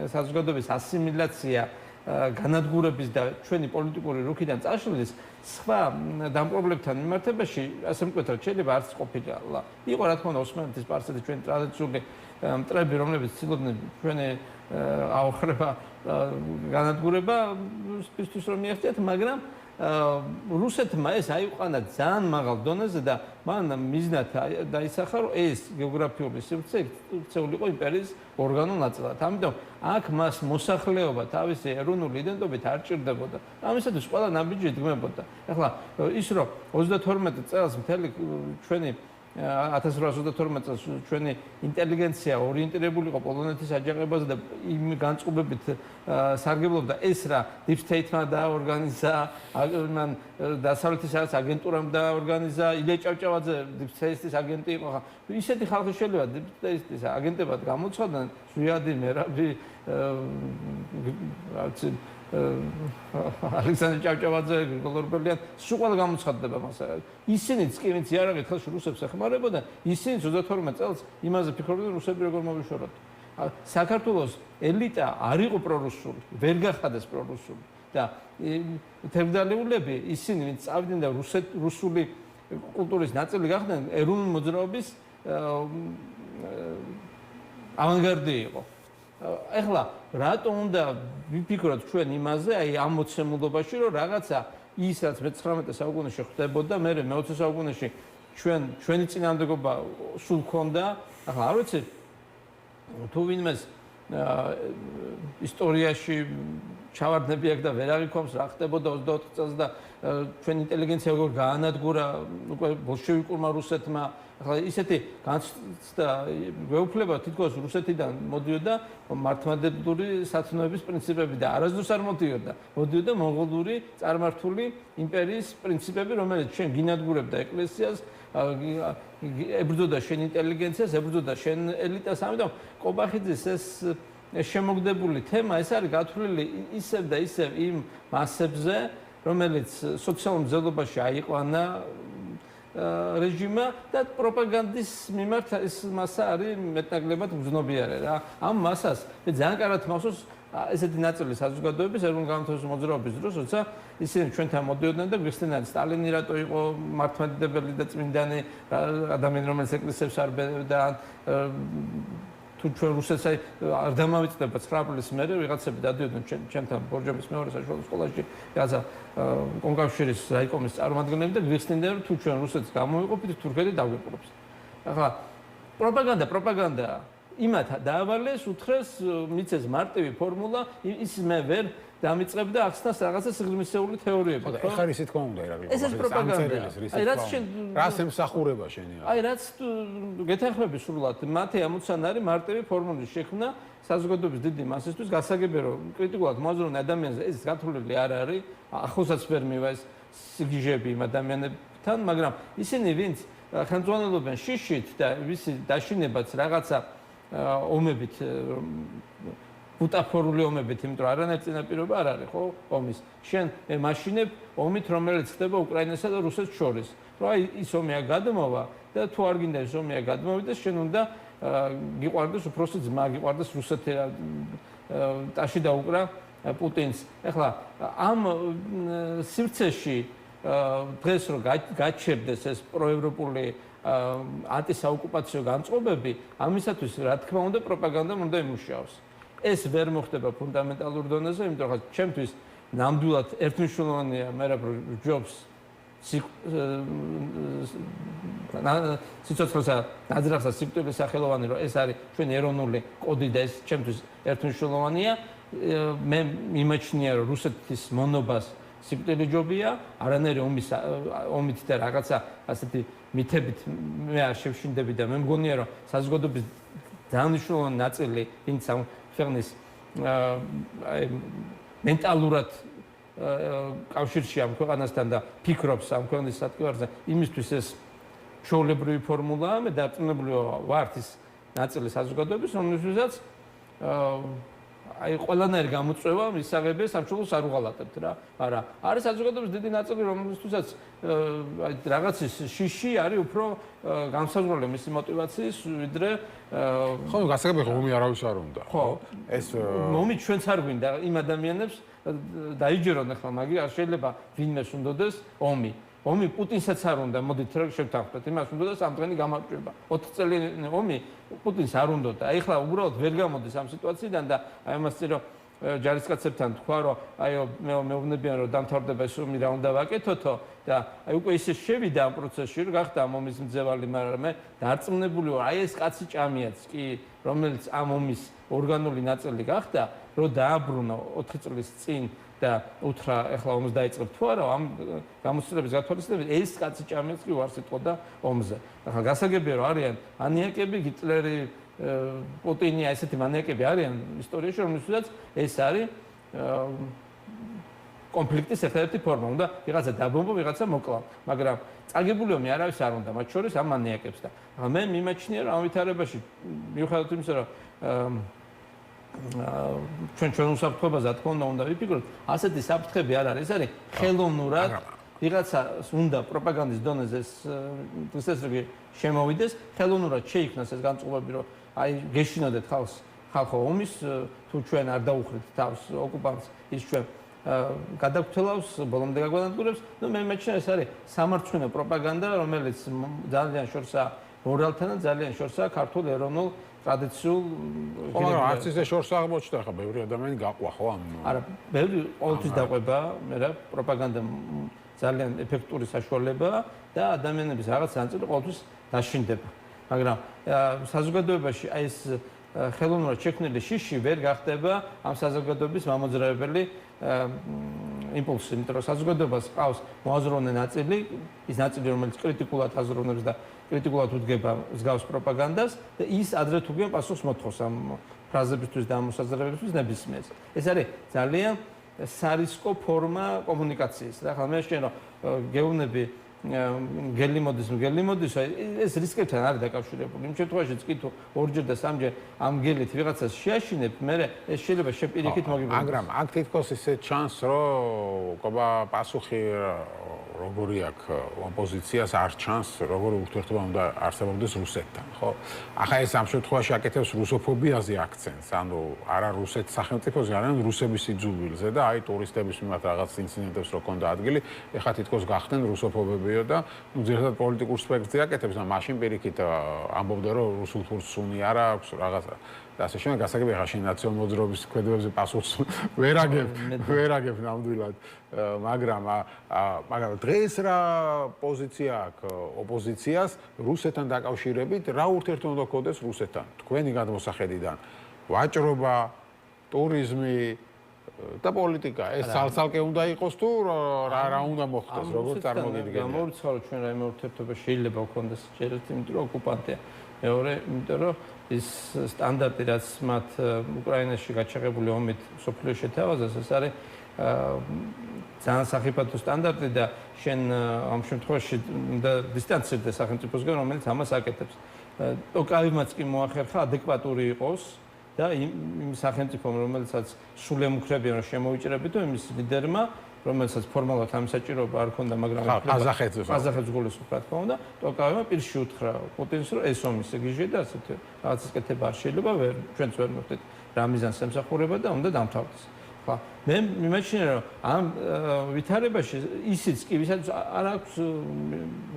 საზოგადოების ასიმილაცია განადგურების და ჩვენი პოლიტიკური რუქიდან წაშლის სხვა დამპყრობლებთან მიმართებაში ასე მკვეთრად შეიძლება არც ყოფილა. იყო რა თქმა უნდა ოსმალეთის სპარსეთის ჩვენი ტრადიციული მტრები, რომლებიც ცდილობდნენ ჩვენი აოხრება განადგურება სპისთვის რომ მიაღწიათ, მაგრამ რუსეთმა ეს აიყვანა ძალიან მაღალ დონეზე და მან მიზნად დაისახა, რომ ეს გეოგრაფიული სივრცე იქცეულიყო იმპერიის ორგანულ ნაწილად. ამიტომ აქ მას მოსახლეობა თავისი ეროვნული იდენტობით არ ჭირდებოდა. ამისათვის ყველა ნაბიჯი იდგმებოდა. ახლა ის რომ 32 წელს მთელი ჩვენი 1822 წელს ჩვენი ინტელიგენცია ორიენტირებული იყო პოლონეთის აჯანყებაზე და იმ განწყობებით სარგებლობდა ეს რა deep state-მა დააორგანიზა, მან დასავლეთის რაღაც აგენტურამ დააორგანიზა, ილია ჭავჭავაძე deep state-ის აგენტი იყო. ისეთი ხალხი შეიძლება deep state-ის აგენტებად გამოცხადდნენ, ზვიადი, მერაბი, ალექსანდრე ჭავჭავაძე, გრიგოლ ორბელიანი, სულ ყველა გამოცხადდება მას. ისინიც კი ვინც იარაღით ხელში რუსებს ეხმარებოდნენ, ისინიც 32 წელს იმაზე ფიქრობდნენ, რუსები როგორ მოვიშოროთ. საქართველოს ელიტა არ იყო პრორუსული, ვერ გახადეს პრორუსული და თევდალეულები ისინი ვინც წავიდნენ და რუსული კულტურის ნაწილი გახდნენ, ეროვნული მოძრაობის ავანგარდი იყო. ეხლა რატომ უნდა ვიფიქროთ ჩვენ იმაზე, აი ამ მოცემულობაში, რომ რაღაცა ის რაც მე-19 საუკუნეში ხდებოდა, მე მე-20 საუკუნეში ჩვენი წინააღმდეგობა სულ ქონდა. ახლა არ ვიცი თუ ვინმეს ისტორიაში ჩავარდნები აქ და ვერ აღიქوامს რა ხდებოდა 24 წელს და ჩვენი ინტელიგენცია როგორ გაანადგურა უკვე ბოლშევიკურმა რუსეთმა. ახლა ისეთი განცდა გვეუფლება თითქოს რუსეთიდან მოდიოდა მართლმადიდებლური სათნოების პრინციპები და არასდროს არ მოდიოდა მონღოლური წარმართული იმპერიის პრინციპები, რომელიც შენ გინადგურებდა ეკლესიას, ებრძოდა შენ ინტელიგენციას, ებრძოდა შენ ელიტას. ამიტომ კობახიძის ეს შემოგდებული თემა ეს არის გათვლილი ისევ და ისევ იმ მასებზე, რომელიც სოციალურ მძელობაში აიყვანა რეჟიმა და პროპაგანდის მიმართ ეს მასა არის მეტნაკლებად გრძნობიარე რა. ამ მასას მე ძალიან კარგად მახსოვს ესეთი ნაწილი საზოგადოების ეროვნული განმათავისუფლების მოძრაობის დროს, როცა ისინი ჩვენთან მოდიოდნენ და გვიხსენდნენ სტალინი რატო იყო მართლმადიდებელი და წმინდანი ადამიანი, რომელიც ეკლესიებს არ ბედავდა, თუ ჩვენ რუსეთს არ დამავიწყდება 9 აპრილის მერე ვიღაცები დადიოდნენ ჩემთან ბორჯომის მეორე საშუალო სკოლაში რაღაცა კონკავშირის რაიკომის წარმომადგენლები და გვიხსნიდნენ რომ თუ ჩვენ რუსეთს გამოვიყოფით თურქეთი დაგვიპყრობს. ახლა პროპაგანდა იმათ დაავალეს უთხრეს მიცეს მარტივი ფორმულა ის მე ვერ დამიწყებდა ახსნას რაღაცა სიღრმისეული თეორიები. ეხლა ისე თქმა უნდა ირაკლი. ეს პროპაგანდა. აი რაც შენ რას ემსახურება შენი? აი რაც გეთანხმები სრულად მათი ამოცანა არის მარტივი ფორმულის შექმნა საზოგადოების დიდი მასისთვის გასაგებია რომ კრიტიკულად მოაზროვნე ადამიანზე ეს გათვლილი არ არის, ახლოსაც ვერ მივა ეს სიგიჟები იმ ადამიანებთან, მაგრამ ისინი ვინც ხელმძღვანელობენ შიშით და ვისი დაშინებაც რაღაცა ომებით ბუტაფორული ომებით, იმიტომ რომ არანაირი წინაპირობა არ არის, ხო, ომის. შენ მაშინებ ომით, რომელიც ხდება უკრაინასა და რუსეთს შორის. რომ აი ის ომია გადმოვა და თუ არ გინდა ეს ომია გადმოვიდეს, შენ უნდა გიყვარდეს უფროსი ძმა, გიყვარდეს რუსეთი ტაში დაუკრა პუტინს. ეხლა ამ სივრცეში დღეს რომ გაჩერდეს ეს პროევროპული ანტისაოკუპაციო განწყობები, ამისათვის რა თქმა უნდა პროპაგანდამ უნდა იმუშაოს. ეს ვერ მოხდება ფუნდამენტალურ დონეზე, იმიტომ რომ ჩემთვის ნამდვილად ერთმნიშვნელოვანია ჯობს სიცოცხლესა ნაძრახსა სიკვდილის სახელოვანი, რომ ეს არის ჩვენი ეროვნული კოდი და ეს ჩემთვის ერთმნიშვნელოვანია. მე მიმაჩნია რომ რუსეთის მონობას სიკვდილი ჯობია, არანაირი ომით და რაღაცა ასეთი მითებით მე არ შევშინდები და მე მგონია რომ საზოგადოების ძალიან მნიშვნელოვანი ნაწილი ვინც ამ ქვეყნის მენტალურად კავშირში ამ ქვეყანასთან და ფიქრობს ამ ქვეყნის სათქმაზე, იმისთვის ეს ჩვეულებრივი ფორმულაა, მე დარწმუნებული ვარ ის ნაწილი საზოგადოების, რომელსაც აი ყველანაირი გამოწვევა მისაღებია სამშობლოს არ უღალატებთ რა. არა, არის საზოგადოების დიდი ნაწილი, რომელთვისაც აი რაღაცის შიში არის უფრო განსაზღვრელი მისი მოტივაციის, ვიდრე ხო, გასაგებია ომი არავის არ უნდა. ხო, ეს ომი ჩვენც არ გვინდა იმ ადამიანებს დაიჯერონ ახლა, მაგრამ არ შეიძლება ვინმეს უნდოდეს ომი. ომი პუტინსაც არ უნდა, მოდით რა შევთანხმდეთ, იმას უნდა და სამდღენი გამარჯვება. 20 წელი ომი პუტინს არ უნდა და აი ხლა უბრალოდ ვერ გამოდის ამ სიტუაციიდან და აი ამას წინ რომ ჯარისკაცებთან თქვა რომ აიო მეუბნებიან რომ დამთავრდება ეს ომი რა უნდა ვაკეთოთო და აი უკვე ისე შევიდა ამ პროცესში რომ გახდა ამ ომის მძევალი, მაგრამ მე დარწმუნებული ვარ აი ეს კაცი ჭამიაც კი რომელიც ამ ომის ორგანული ნაწილი გახდა რომ დააბრუნა 4 წლის წინ და უთხრა ეხლა ომს დაიწყებ თუ არა ამ გამოცდილების გათვალისწინებით ეს კაცი ჭამიაც კი უარს იტყოდა ომზე. ახლა გასაგებია რომ არიან მანიაკები, ჰიტლერი, პუტინი, ესეთი მანიაკები არიან ისტორიაში, რომელთაც ეს არის კონფლიქტის ერთადერთი ფორმა. უნდა ვიღაცა დაბომბო, ვიღაცა მოკლა, მაგრამ წაგებული ომი არავის არ უნდა, მათ შორის ამ მანიაკებს და მე მიმაჩნია რომ ამ ვითარებაში მიუხედავად იმისა რომ ჩვენ უსაფრთხოებაზე რა თქმა უნდა ვიფიქროთ, ასეთი საფრთხები არ არის, ეს არის ხელოვნურად ვიღაცას უნდა პროპაგანდის დონეზე ეს შემოვიდეს, ხელოვნურად შეიქმნას ეს განწყობები, რომ აი გეშინოდეთ ხალხო ომის, თუ ჩვენ არ დაუხრით თავს ოკუპანტს, ის ჩვენ გადაგთვალავს, ბოლომდე გაგვანადგურებს, ნუ მე მეჩნია ეს არის სამარცხვინო პროპაგანდა, რომელიც ძალიან შორსაა მორალთან და ძალიან შორსაა ქართულ ეროვნულ ტრადიციულ მაგრამ არც ისე შორს აღმოჩნდა ხა ბევრი ადამიანი გაყვა ხო ამ არა ბევრი ყოველთვის დაყვება მე რა პროპაგანდა ძალიან ეფექტური საშუალებაა და ადამიანების რაღაც ნაწილი ყოველთვის დაშინდება მაგრამ საზოგადოებაში აი ეს ხელოვნურად შექმნილი შიში ვერ გახდება ამ საზოგადოების მამოძრავებელი იმპულსი, იმიტომ რომ საზოგადოებას ყავს მოაზროვნე ნაწილი, ის ნაწილი რომელიც კრიტიკულად აზროვნებს და კრიტიკულად უდგება მსგავს პროპაგანდას და ის ადრე თუ გვიან პასუხს მოთხოვს ამ ფრაზებისთვის და ამ მოსაზრებებისთვის ნებისმიერს. ეს არის ძალიან სარისკო ფორმა კომუნიკაციის. და ახლა მე შენ რომ გეუბნები გელი მოდის, ეს რისკებთან არის დაკავშირებული. იმ შემთხვევაშიც კი თუ ორჯერ და სამჯერ ამ გელით ვიღაცას შეაშინებ, მე ეს შეიძლება შეპირიქით მოგიბრძოლოს. მაგრამ აქ თითქოს ისე ჩანს, რომ ყობა პასუხი როგორი აქვს ოპოზიციას არ ჩანს, როგორი ურთიერთობა უნდა არსებობდეს რუსეთთან, ხო? ახლა ეს ამ შემთხვევაში აკეთებს რუსოფობიაზე აქცენტს, ანუ არა რუსეთის სახელმწიფოზე, არამედ რუსების იძულვილზე და აი ტურისტების მიმართ რაღაც ინციდენტებს რო ქონდა ადგილი, ეხლა თითქოს გახდნენ რუსოფობები და ნუ ძირითადად პოლიტიკურ სპექტრზე აკეთებს და მაშინ პირიქით ამბობდა რომ რუსულ ფურს სუნი არ აქვს რაღაცა და ასე შემდეგ გასაგებია ხა შენ ნაციონალ მოძრაობის ქმედებებზე პასუხს ვერ აგებ ნამდვილად მაგრამ დღეს რა პოზიცია აქვს ოპოზიციას რუსეთთან დაკავშირებით რა ურთიერთობა უნდა გქონდეს რუსეთთან თქვენი გადმოსახედიდან ვაჭრობა ტურიზმი და პოლიტიკა ეს ცალ-ცალკე უნდა იყოს თუ რა უნდა მოხდეს როგორ წარმოგიდგენია გამორჩეულ ჩვენ რაიმე ურთიერთობა შეიძლება გქონდეს ჯერეთ იმიტომ რომ ოკუპანტია მეორე იმიტომ რომ ის სტანდარტი რაც მათ უკრაინაში გაჩაღებული ომით სოფლიოს შეთავაზეს ეს არის ძალიან სახიფათო სტანდარტი და შენ ამ შემთხვევაში უნდა დისტანცირდეს სახელმწიფოსგან რომელიც ამას აკეთებს ოკავიმაც კი მოახერხა ადეკვატური იყოს და იმ სახელმწიფომ რომელსაც სულ ემუქრებიან რომ შემოიჭრებითო იმის ლიდერმა რომელსაც ფორმალურად ამ საჭიროება არ ქონდა მაგრამ ყაზახეთს გულისხმობ რა თქმა უნდა ტოკავმა პირში უთხრა პუტინს რომ ეს ომი სიგიჟე და ასეთი რაღაცის კეთება არ შეიძლება ჩვენც ვერ მოხდეთ რა მიზანს ემსახურება და უნდა დამთავრდეს ხო მე მიმაჩნია რომ ამ ვითარებაში ისიც კი ვისაც არ აქვს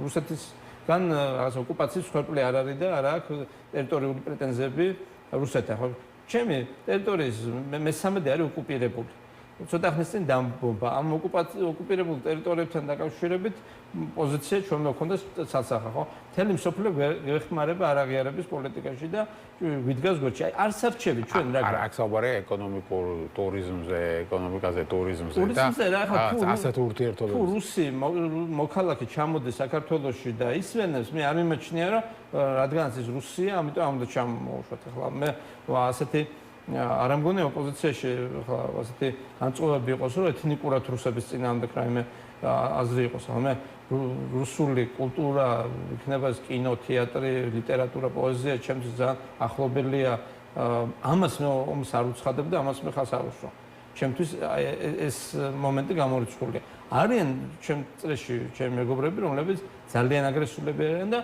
რუსეთისგან რაღაც ოკუპაციის ხერხული არ არის და არ აქვს ტერიტორიული პრეტენზიები რუსეთთან ხო ჩემი ტერიტორიის მე-13 არის ოკუპირებული ცოტა ხნის წინ დამბომბა ამ ოკუპირებულ ტერიტორიებთან დაკავშირებით პოზიცია ჩვენ მქონდეს ცალსახა ხო მთელი მსოფლიო გვეხმარება არაღიარების პოლიტიკაში და ვიდგას გვერდში აი არც არჩევი ჩვენ რა აქ საუბარია ეკონომიკურ ტურიზმზე ეკონომიკაზე ტურიზმზე და ასეთ ურთიერთობებზე თუ რუსი მოქალაქე ჩამოდის საქართველოში და ისვენებს მე არ მიმაჩნია რომ რადგანაც ის რუსია ამიტომ ამ უნდა ჩამოუშვათ ახლა მე ასეთი არ ამგონია ოპოზიციაში ხა ასეთი განწყობები იყოს რომ ეთნიკურად რუსების წინააღმდეგ რაიმე აზრი იყოს ახლა მე რუსული კულტურა იქნება ეს კინო, თეატრი, ლიტერატურა, პოეზია ჩემთვის ძალიან ახლობელია ამას მე ომს არ უცხადებ და ამას მე ხალხს არ უსვა. ჩემთვის ეს მომენტი გამორიცხულია. არიან ჩემ წრეში ჩემი მეგობრები, რომლებიც ძალიან აგრესულები არიან და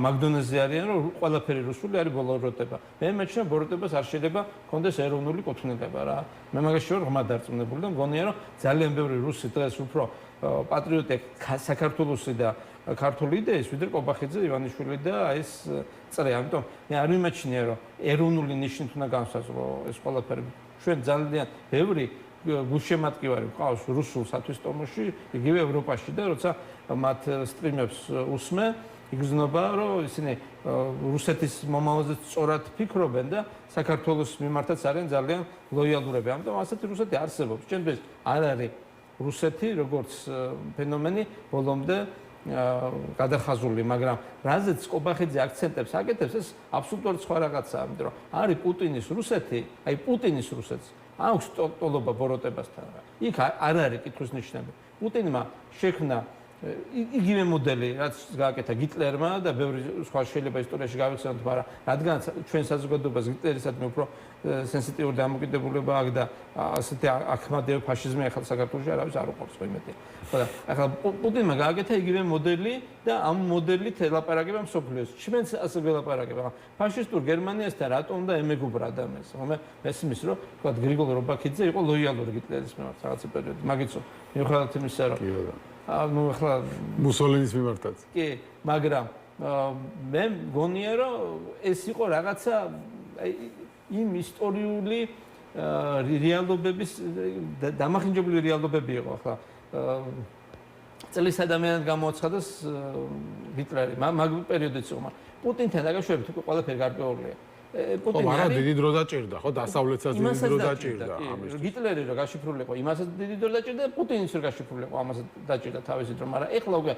მაკდონალდსზე არიან, რომ ყველაფერი რუსული არის ბოლოროტება. მე მეჩნია ბოლოროტებას არ შეიძლება კონდეს ეროვნული კუთვნილება რა. მე მაგაში ვარ ღრმად დარწმუნებული და მგონია რომ ძალიან ბევრი რუსი დღეს უფრო პატრიოტია საქართველოსი და ქართული იდეის, ვიდრე კობახიძე, ივანიშვილი და ეს წრე. ამიტომ მე არ მიმაჩნია რომ ეროვნული ნიშნით უნდა განსაზღვრო ეს ყველაფერი. ჩვენ ძალიან ბევრი გულშემატკივარი ვყავს რუსულ სათვისტომოში, იგივე ევროპაში და როცა მათ სტრიმებს უსმენ, იგრძნობა რომ ისინი რუსეთის მომავალზე სწორად ფიქრობენ და საქართველოს მიმართაც არიან ძალიან ლოიალურები. ამიტომ ასეთი რუსეთი არსებობს. ჩემთვის არ არის რუსეთი როგორც ფენომენი ბოლომდე გადახაზული, მაგრამ რაზეც კობახიძე აქცენტებს აკეთებს, ეს აბსოლუტურად სხვა რაღაცაა, იმიტომ რომ არის პუტინის რუსეთი, აი პუტინის რუსეთს აქვს ტოლობა ბოროტებასთან. იქ არ არის კითხვის ნიშნები. პუტინმა შექმნა იგივე მოდელი, რაც გააკეთა გიტლერმა და ბევრი სხვა შეიძლება ისტორიაში გავიხსენოთ, მაგრამ რადგან ჩვენ საზოგადოებას გიტლერისადმი უფრო სენსიტიური დამოკიდებულება აქვს და ასეთი აქმადიო ფაშიზმი ახლა საქართველოში არავის არ უყურს იმეთი. ხოდა ახლა პუტინმა გააკეთა იგივე მოდელი და ამ მოდელით ელაპარაკება მსოფლიოს. ჩვენც ასე ველაპარაკება. ფაშისტურ გერმანიასთან რატომ და ემეგობრა ადამიანს? ხომ მესმის რომ თქვა გრიგოლ რობაქიძე იყო ლოიალური გიტლერის მიმართ რაღაცა პერიოდი. მაგიცო მიუხედავად იმისა რომ ну ახლა მუსოლინის მიმართაც. კი, მაგრამ მე მგონია რომ ეს იყო რაღაცა იმ ისტორიული რეალობების დამახინჯებული რეალობები იყო ახლა წლის ადამიანად გამოაცხადეს გიტლერი მაგ პერიოდიც იყო, მაგრამ პუტინთან დაკავშირებით უკვე ყველაფერი გარკვეულია. პუტინი არა დიდი დრო დაჭირდა, ხო, დასავლეთსაც დიდი დრო დაჭირდა ამისთვის. გიტლერი რო გაშიფრულიყო, იმასაც დიდი დრო დაჭირდა და პუტინიც რო გაშიფრულიყო, ამასაც დაჭირდა თავისი დრო, მაგრამ ეხლა უკვე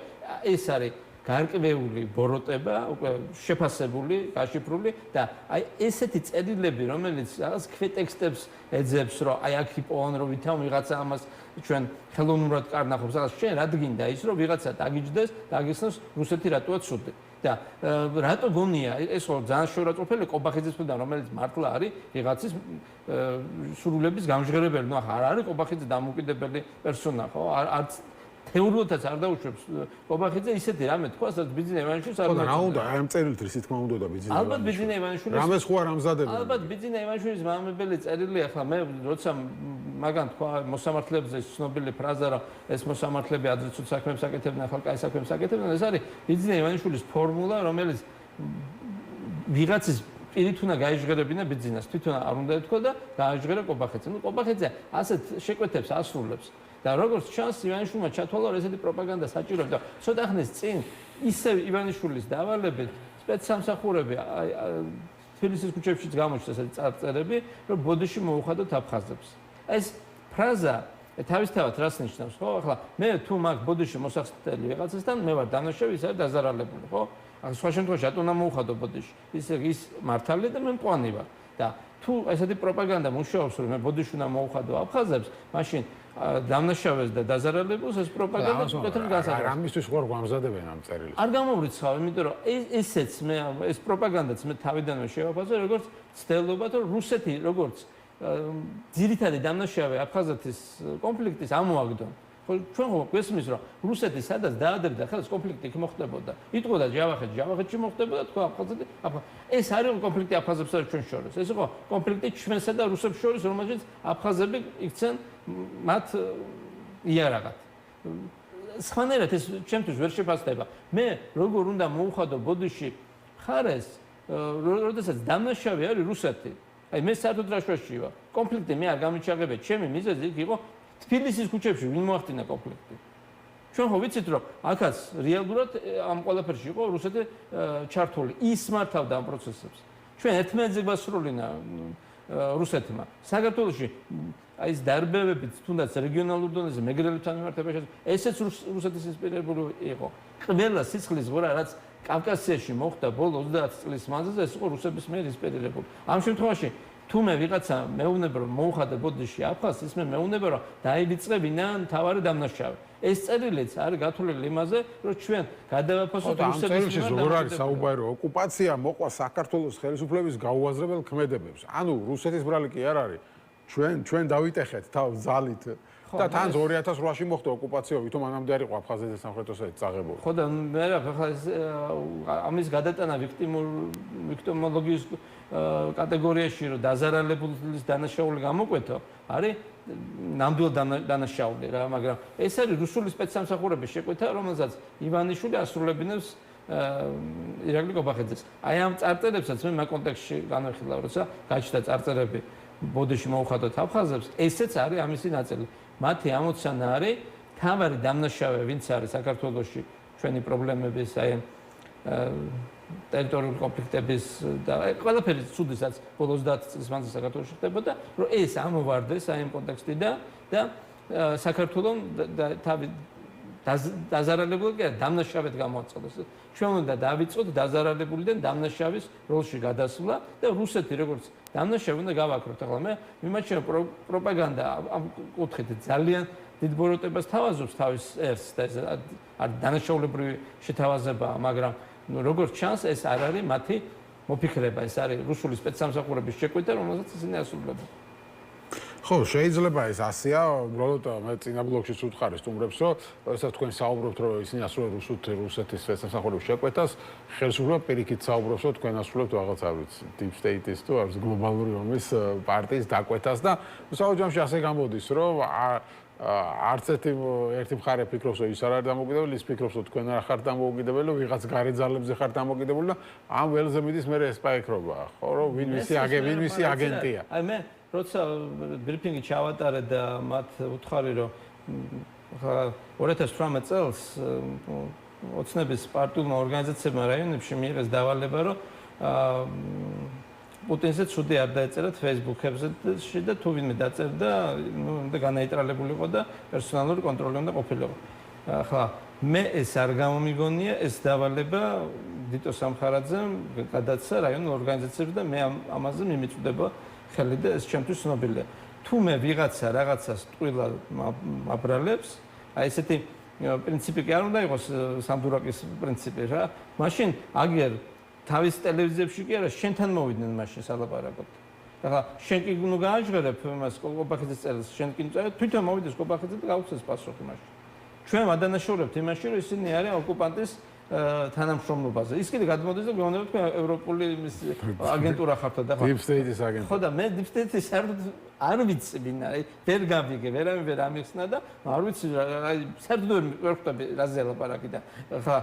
ეს არის გარკვეული ბოროტება, უკვე შეფასებული, გაშიფრული და აი ესეთი წერილები, რომელიც რაღაც ქვეტექსტებს ეძებს, რომ აი აქ იპოვონ, რომ ვითომ ვიღაცა ამას ჩვენ ხელოვნურად კარნახობს, რაღაც შენ რა დგინდა ის, რომ ვიღაცა დაგიჯდეს, დაგიხსნას რუსეთი რატოა ცუდი. და რატო გონია ეს ხო ძალიან შორაწოფელი კობახიძის მხრიდან რომელიც მართლა არის ვიღაცის სრულების გამჟღერებელი. ნუ ახლა არ არის კობახიძე დამოუკიდებელი პერსონა, ხო? არც თეორიათაც არ დაუშვებს კობახიძე ისეთი რამე თქვა, სადაც ბიძინა ივანიშვილს არ უნდა. რა უნდა? აი ამ წერილით რითქმა უნდა და ბიძინა. ალბათ ბიძინა ივანიშვილის რამეს ხო არ ამზადებენ. ალბათ ბიძინა ივანიშვილის მამებელი წერილი ახლა მე როცა მაგან თქვა მოსამართლეებზე ცნობილი ფრაზა რომ ეს მოსამართლეები ადრე ცუდ საქმეებს აკეთებდნენ, ახლა კაი საქმეებს აკეთებდნენ, ეს არის ბიძინა ივანიშვილის ფორმულა, რომელიც ვიღაცის პირით უნდა გაიჟღერებინა ბიძინას, თვითონ არ უნდა ეთქვა და გააჟღერა კობახიძე. ნუ კობახიძე ასეთ შეკვეთებს ასრულებს. და როგორც ჩანს ივანიშვილმა ჩათვალა რომ ესეთი პროპაგანდა საჭიროა და ცოტა ხნის წინ ისევ ივანიშვილის დავალებით სპეცსამსახურები თბილისის ქუჩებშიც გამოჩნდა ესეთი წარწერები რომ ბოდიში მოუხადოთ აფხაზებს. ეს ფრაზა თავისთავად რას ნიშნავს, ხო? ახლა მე თუ მაგ ბოდიში მოსახსნელი ვიღაცასთან მე ვარ დამნაშავე, ისე დაზარალებული, ხო? ახლა სხვა შემთხვევაში რატომ უნდა მოუხადო ბოდიში? ის მართალია და მე მწვანე ვარ. და თუ ესეთი პროპაგანდა მუშაობს რომ მე ბოდიში უნდა მოუხადო აფხაზებს, მაშინ დამნაშავეს და დაზარალებულს ეს პროპაგანდა თვითონ გასაგებია. რამისთვის ხო არ გამზადებენ ამ წერილს? არ გამომრიცხავ, იმიტომ რომ ესეც მე ეს პროპაგანდაც მე თავიდანვე შევაფასე, როგორც ცდელობათ, რომ რუსეთი როგორც ძირითადი დამნაშავე აფხაზეთის კონფლიქტის ამოაგდონ. ხო ჩვენ ხო გვესმის რომ რუსეთი სადაც დაადებდა ხელს კონფლიქტი იქ მოხდებოდა. იტყოდა ჯავახეთში მოხდებოდა თქვა აფხაზეთი. ეს არის კონფლიქტი აფხაზებსა და ჩვენ შორის. ეს იყო კონფლიქტი ჩვენსა და რუსებს შორის, რომელშიც აფხაზები იქცენ მათ იარაღად. სხვანაირად ეს ჩემთვის ვერ შეფასდება. მე როგორ უნდა მოუხადო ბოდიში ხარეს, როდესაც დამნაშავე არის რუსეთი. აი მე საერთოდ რაშვაში ვარ. კონფლიქტი მე არ გამიჩაღებია. ჩემი მიზეზი იქ იყო თბილისის ქუჩებში ვინ მოახდინა კონფლიქტი. ჩვენ ხო ვიცით რომ აქაც რეალურად ამ ყველაფერში იყო რუსეთი ჩართული. ის მართავდა ამ პროცესებს. ჩვენ ერთმანეთზე გვასრულინა რუსეთმა. საქართველოში აი ეს დარბევებით თუნდაც რეგიონალურ დონეზე მეგრელებთან მიმართებაში ესეც რუსეთის ინსპირირებული იყო. ყველა სიცხლის ღორა რაც კავკასიაში მოხდა ბოლო 30 წლის მანძილზე ეს იყო რუსების მიერ ინსპირირებული. ამ შემთხვევაში თუმე ვიღაცა მეუბნება რომ მოუხადა ბოდიში აფხაზს ის მეუბნება რომ დაივიწყებინა მთავარი დამნაშავე ეს წერილიც არის გათვლილი იმაზე რომ ჩვენ გადავაფასოთ რუსეთის როგორ არის საუბარი ოკუპაცია მოყვა საქართველოს ხელისუფლების გაუაზრებელ ქმედებებს ანუ რუსეთის ბრალი კი არ არის ჩვენ დავიტეხეთ თავ ზალით და თან 2008-ში მოხდა ოკუპაცია ვითომ მანამდე არ იყო აფხაზეთი და სამხრეთ ოსეთის წაღებული ხო და მე რა ხა ამის გადატანა ვიქტიმოლოგიის კატეგორიაში რომ დაზარალებულის დანაშაული გამოკვეთო არის ნამდვილ დანაშაული რა მაგრამ ეს არის რუსული სპეცსამსახურების შეკვეთა რომელსაც ივანიშვილი ასრულებინებს ირაკლი კობახიძეს აი ამ წარწერებსაც მე მაგ კონტექსტში განვიხილავ როცა გაჩნდა წარწერები ბოდიში მოუხადოთ აფხაზებს ესეც არის ამისი ნაწილი მათი ამოცანა არის თავარი დამნაშავე ვინც არის საქართველოში ჩვენი პრობლემების აი ტერიტორიული კონფლიქტების და ყველაფერი ცუდისაც ბოლოს 30 წლის მანძილზე საქართველოში ხდებოდა რომ ეს ამოვარდეს აი ამ კონტექსტიდან და საქართველოს თავი დაზარალებული კი დამნაშავედ გამოაცხადეს ჩვენ უნდა დავიწყოთ დაზარალებულიდან დამნაშავის როლში გადასვლა და რუსეთი როგორც დამნაშავე უნდა გავაკროთ ახლა მე მიმაჩნია პროპაგანდა ამ კუთხით ძალიან დიდ ბოროტებას თავაზობს თავის ერთს და ეს დანაშაულებრივი შეთავაზებაა მაგრამ როგორც ჩანს ეს არ არის მათი მოფიქრება ეს არის რუსული სპეცსამსახურების შეკვეთა რომელსაც ისინი ასრულებენ ხო შეიძლება ეს ასეა უბრალოდ მე წინა ბლოკშიც უთხარი სტუმრებს რომ ესა თქვენ საუბრობთ რომ ისინი ასრულებენ რუსეთის სპეცსამსახურების შეკვეთას ხელისუფლება პირიქით საუბრობს რომ თქვენ ასრულებთ რაღაც არ ვიცი deep state-ის თუ არის გლობალური ომის პარტიის დაკვეთას და საუჯამში ასე გამოდის რომ არც ერთი მხარე ფიქრობს რომ ის არ არის დამოუკიდებელი ის ფიქრობს რომ თქვენ არ ხართ დამოუკიდებელი ვიღაც გარე ძალებზე ხართ დამოუკიდებელი და ამ ველზე მიდის მე ეს პაიქრობა ხო რომ ვინ მისი აგენტია აი მე როცა ბრიფინგი ჩავატარე და მათ უთხარი რომ ხა 2018 წელს ოცნების პარტიულმა ორგანიზაციებმა რაიონებში მიიღეს დავალება რომ პუტინზე ცუდი არ დაეწერათ Facebook-ებზე და თუ ვინმე დაწერდა უნდა განაიტრალებულიყო და პერსონალური კონტროლი უნდა ყოფილიყო. ახლა მე ეს არ გამომიგონია ეს დავალება დიტო სამხარაძემ გადაცა რაიონულ ორგანიზაციებს და მე ამაზე მიმიწვდება ხელი და ეს ჩემთვის ცნობილია. თუ მე ვიღაცა რაღაცას ტყუილა აბრალებს, აი ესეთი პრინციპი კი არ უნდა იყოს სამდურაკის პრინციპი რა. მაშინ აგერ თავის ტელევიზიებში კი არა შენთან მოვიდნენ მაშინ სალაპარაკოდ. ახლა შენ კი ნუ გააჟღერებ იმას კობახიძის წერილს, შენ კი თვითონ მოვიდეს კობახიძე და გაუწეს პასუხი მაშინ. ჩვენ ვადანაშაულებთ იმაში, რომ ისინი არიან ოკუპანტის თანამშრომლობაზე. ის კიდე გადმოდის და გვეუბნება თქვენ ევროპული აგენტურა ხართ და Deep State-ის აგენტურა. ხო და მე Deep State-ის არ ვიცი ვინ არის, ვერ გავიგე, ვერავინ ვერ ამიხსნა და არ ვიცი აი საერთოდ ვერ ხვდები რაზე ლაპარაკი და ხა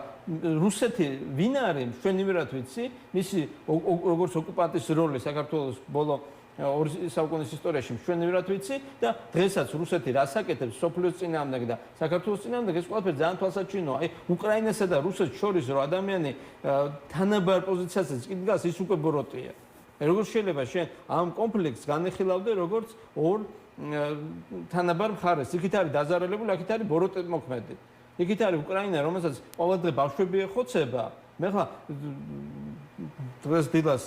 რუსეთი ვინ არის, ჩვენ იმერად ვიცი, მისი როგორც ოკუპანტის როლი საქართველოს ბოლო ორი საუკუნის ისტორიაში მშვენივრად ვიცი და დღესაც რუსეთი რას აკეთებს სოფლიოს წინააღმდეგ და საქართველოს წინააღმდეგ ეს ყველაფერი ძალიან თვალსაჩინოა. აი უკრაინასა და რუსეთს შორის რო ადამიანი თანაბარ პოზიციაზე წკიდგას ის უკვე ბოროტია. როგორ შეიძლება შენ ამ კონფლიქტს განეხილავდე როგორც ორ თანაბარ მხარეს? იქით არის დაზარალებული, აქეთ არის ბოროტე მოქმედი. იქით არის უკრაინა, რომელსაც ყოველდღე ბავშვები ეხოცება. მე ხა დღეს დილას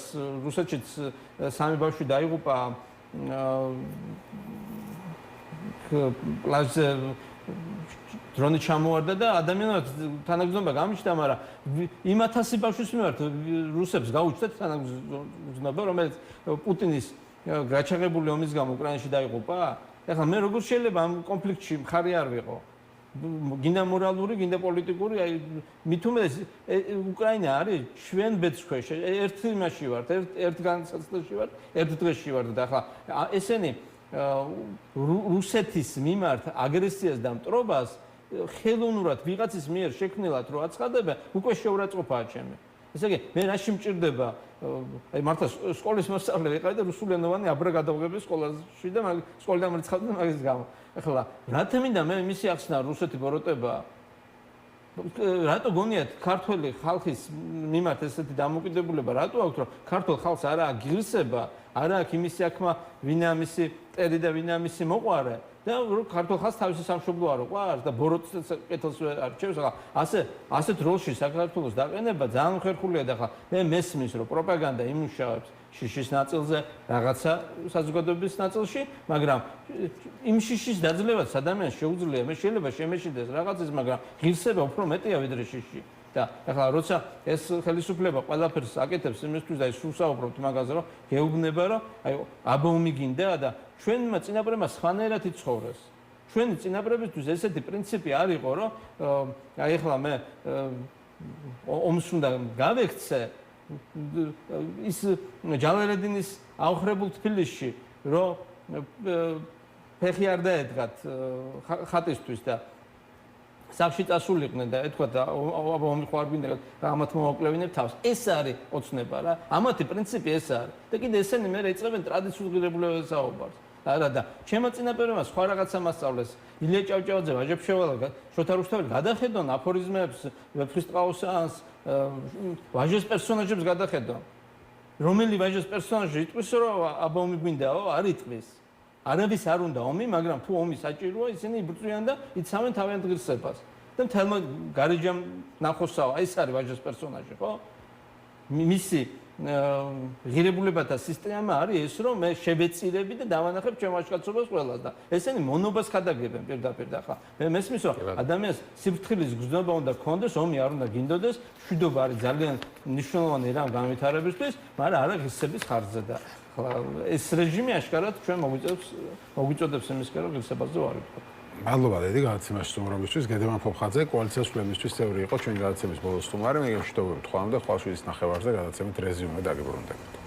რუსეთშიც სამი ბავშვი დაიღუპა პლაჟზე დრონი ჩამოვარდა და ადამიანად თანაგზნობა გამიჩნდა, მაგრამ იმ 1000 ბავშვის მიმართ რუსებს გაუჩნდათ თანაგზნობა, რომელიც პუტინის გაჩაღებული ომის გამო უკრაინაში დაიღუპა. ეხლა მე როგორ შეიძლება ამ კონფლიქტში მხარი არ ვიყო? გინდა მორალური, გინდა პოლიტიკური, აი მით უმეტეს უკრაინა არის ჩვენ ბედს ქვეშ. ერთ იმაში ვართ, ერთ განსაცდელში ვართ, ერთ დღეში ვართ და ახლა ესენი რუსეთის მიმართ აგრესიას და მტრობას ხელოვნურად ვიღაცის მიერ შექმნილად რო აცხადებენ, უკვე შეურაცხყოფაა ჩემი. ესე იგი, მე რაში მჭირდება აი მართლა სკოლის მასწავლებელი იყავი და რუსულენოვანი აბრა გადავღები სკოლაში და სკოლიდან მრიცხავდი მაგის გამო. ახლა რათა მინდა მე მისი ახსნა რუსეთი ბოროტება? რატო გონიათ ქართველი ხალხის მიმართ ესეთი დამოკიდებულება? რატო აქვს რომ ქართულ ხალხს არა აგირსება, არა აქვს იმისი აქმა ვინა მისი ტერი და ვინა მისი მოყვარე და ქართულ ხალხს თავისი სამშობლო არ უყვარს და ბოროტს კეთილს არჩევს. ახლა ასეთ როლში საქართველოს დაყენება ძალიან ხერხულია და ახლა მე მესმის რომ პროპაგანდა იმუშავებს შიშის ნაწილზე, რაღაცა საზოგადოების ნაწილში, მაგრამ იმ შიშის დაძლევაც ადამიანს შეუძლია, მე შეიძლება შემეშინდეს რაღაცის, მაგრამ ღირსება უფრო მეტია ვიდრე შიში. და ახლა როცა ეს ხელისუფლება ყველაფერს აკეთებს იმისთვის და ის უსაუბრობთ მაგაზე, რომ გეუბნება, რომ აი აბომი გინდა და ჩვენმა წინაპრებმა სხვანაირად იცხოვრეს. ჩვენი წინაპრებისთვის ესეთი პრინციპი არ იყო, რომ აი ახლა მე ომს უნდა გავექცე ის ჯალალედინის აუხრებულ თბილისში, რომ ფეხი არ დაედგათ ხატისთვის და სახში წასულიყვნენ და ეთქვა და ომი ხო არ გვინდა ამათ მოვაკლევინებ თავს. ეს არის ოცნება რა. ამათი პრინციპი ეს არის. და კიდე ესენი მე ეწევენ ტრადიციულ ღირებულებათა საუბარს. არა და ჩემო წინაპრებმა სხვა რაღაცა მასწავლეს. ილია ჭავჭავაძე, ვაჟა-ფშაველა, შოთა რუსთაველი გადახედონ აფორიზმებს, ვეფხისტყაოსანს, ვაჟის პერსონაჟებს გადახედონ. რომელი ვაჟის პერსონაჟი იტყვის, რომ აბომი გვინდაო, არ იტყვის. არავის არ უნდა ომი, მაგრამ თუ ომი საჭიროა, ისინი იბრძვიან და იცავენ თავიანთ ღირსებას. და მთელმა გარეჯამ ნახოსავა, ეს არის ვაჟის პერსონაჟი, ხო? მისი ღირებულებათა სისტემა არის ეს, რომ მე შევეწირები და დავანახებ ჩემ ვაჟკაცობას ყველას და ესენი მონობას ხადაგებენ პირდაპირ და ხა. მე მესმის, რომ ადამიანს სიფრთხილის გზნობა უნდა ქონდეს, ომი არ უნდა გინდოდეს, მშვიდობა არის ძალიან მნიშვნელოვანი რამ განვითარებისთვის, მაგრამ არა ღირსების ხარჯზე და ეს რეჟიმი აშკარად ჩვენ მოგვიწოდებს იმისკენ, რომ ღირსებაზე ვარ ვიყო. მადლობა დიდი გადაცემაში სტუმრობისთვის. გედემან ფოფხაძე, კოალიციას მშვიდობისთვის წევრი იყო ჩვენი გადაცემის ბოლოს სტუმარი. მე გემშვიდობებით ხვამდა ხვალშვილის ნახევარზე გადაცემით რეზიუმე დაგიბრუნდებით.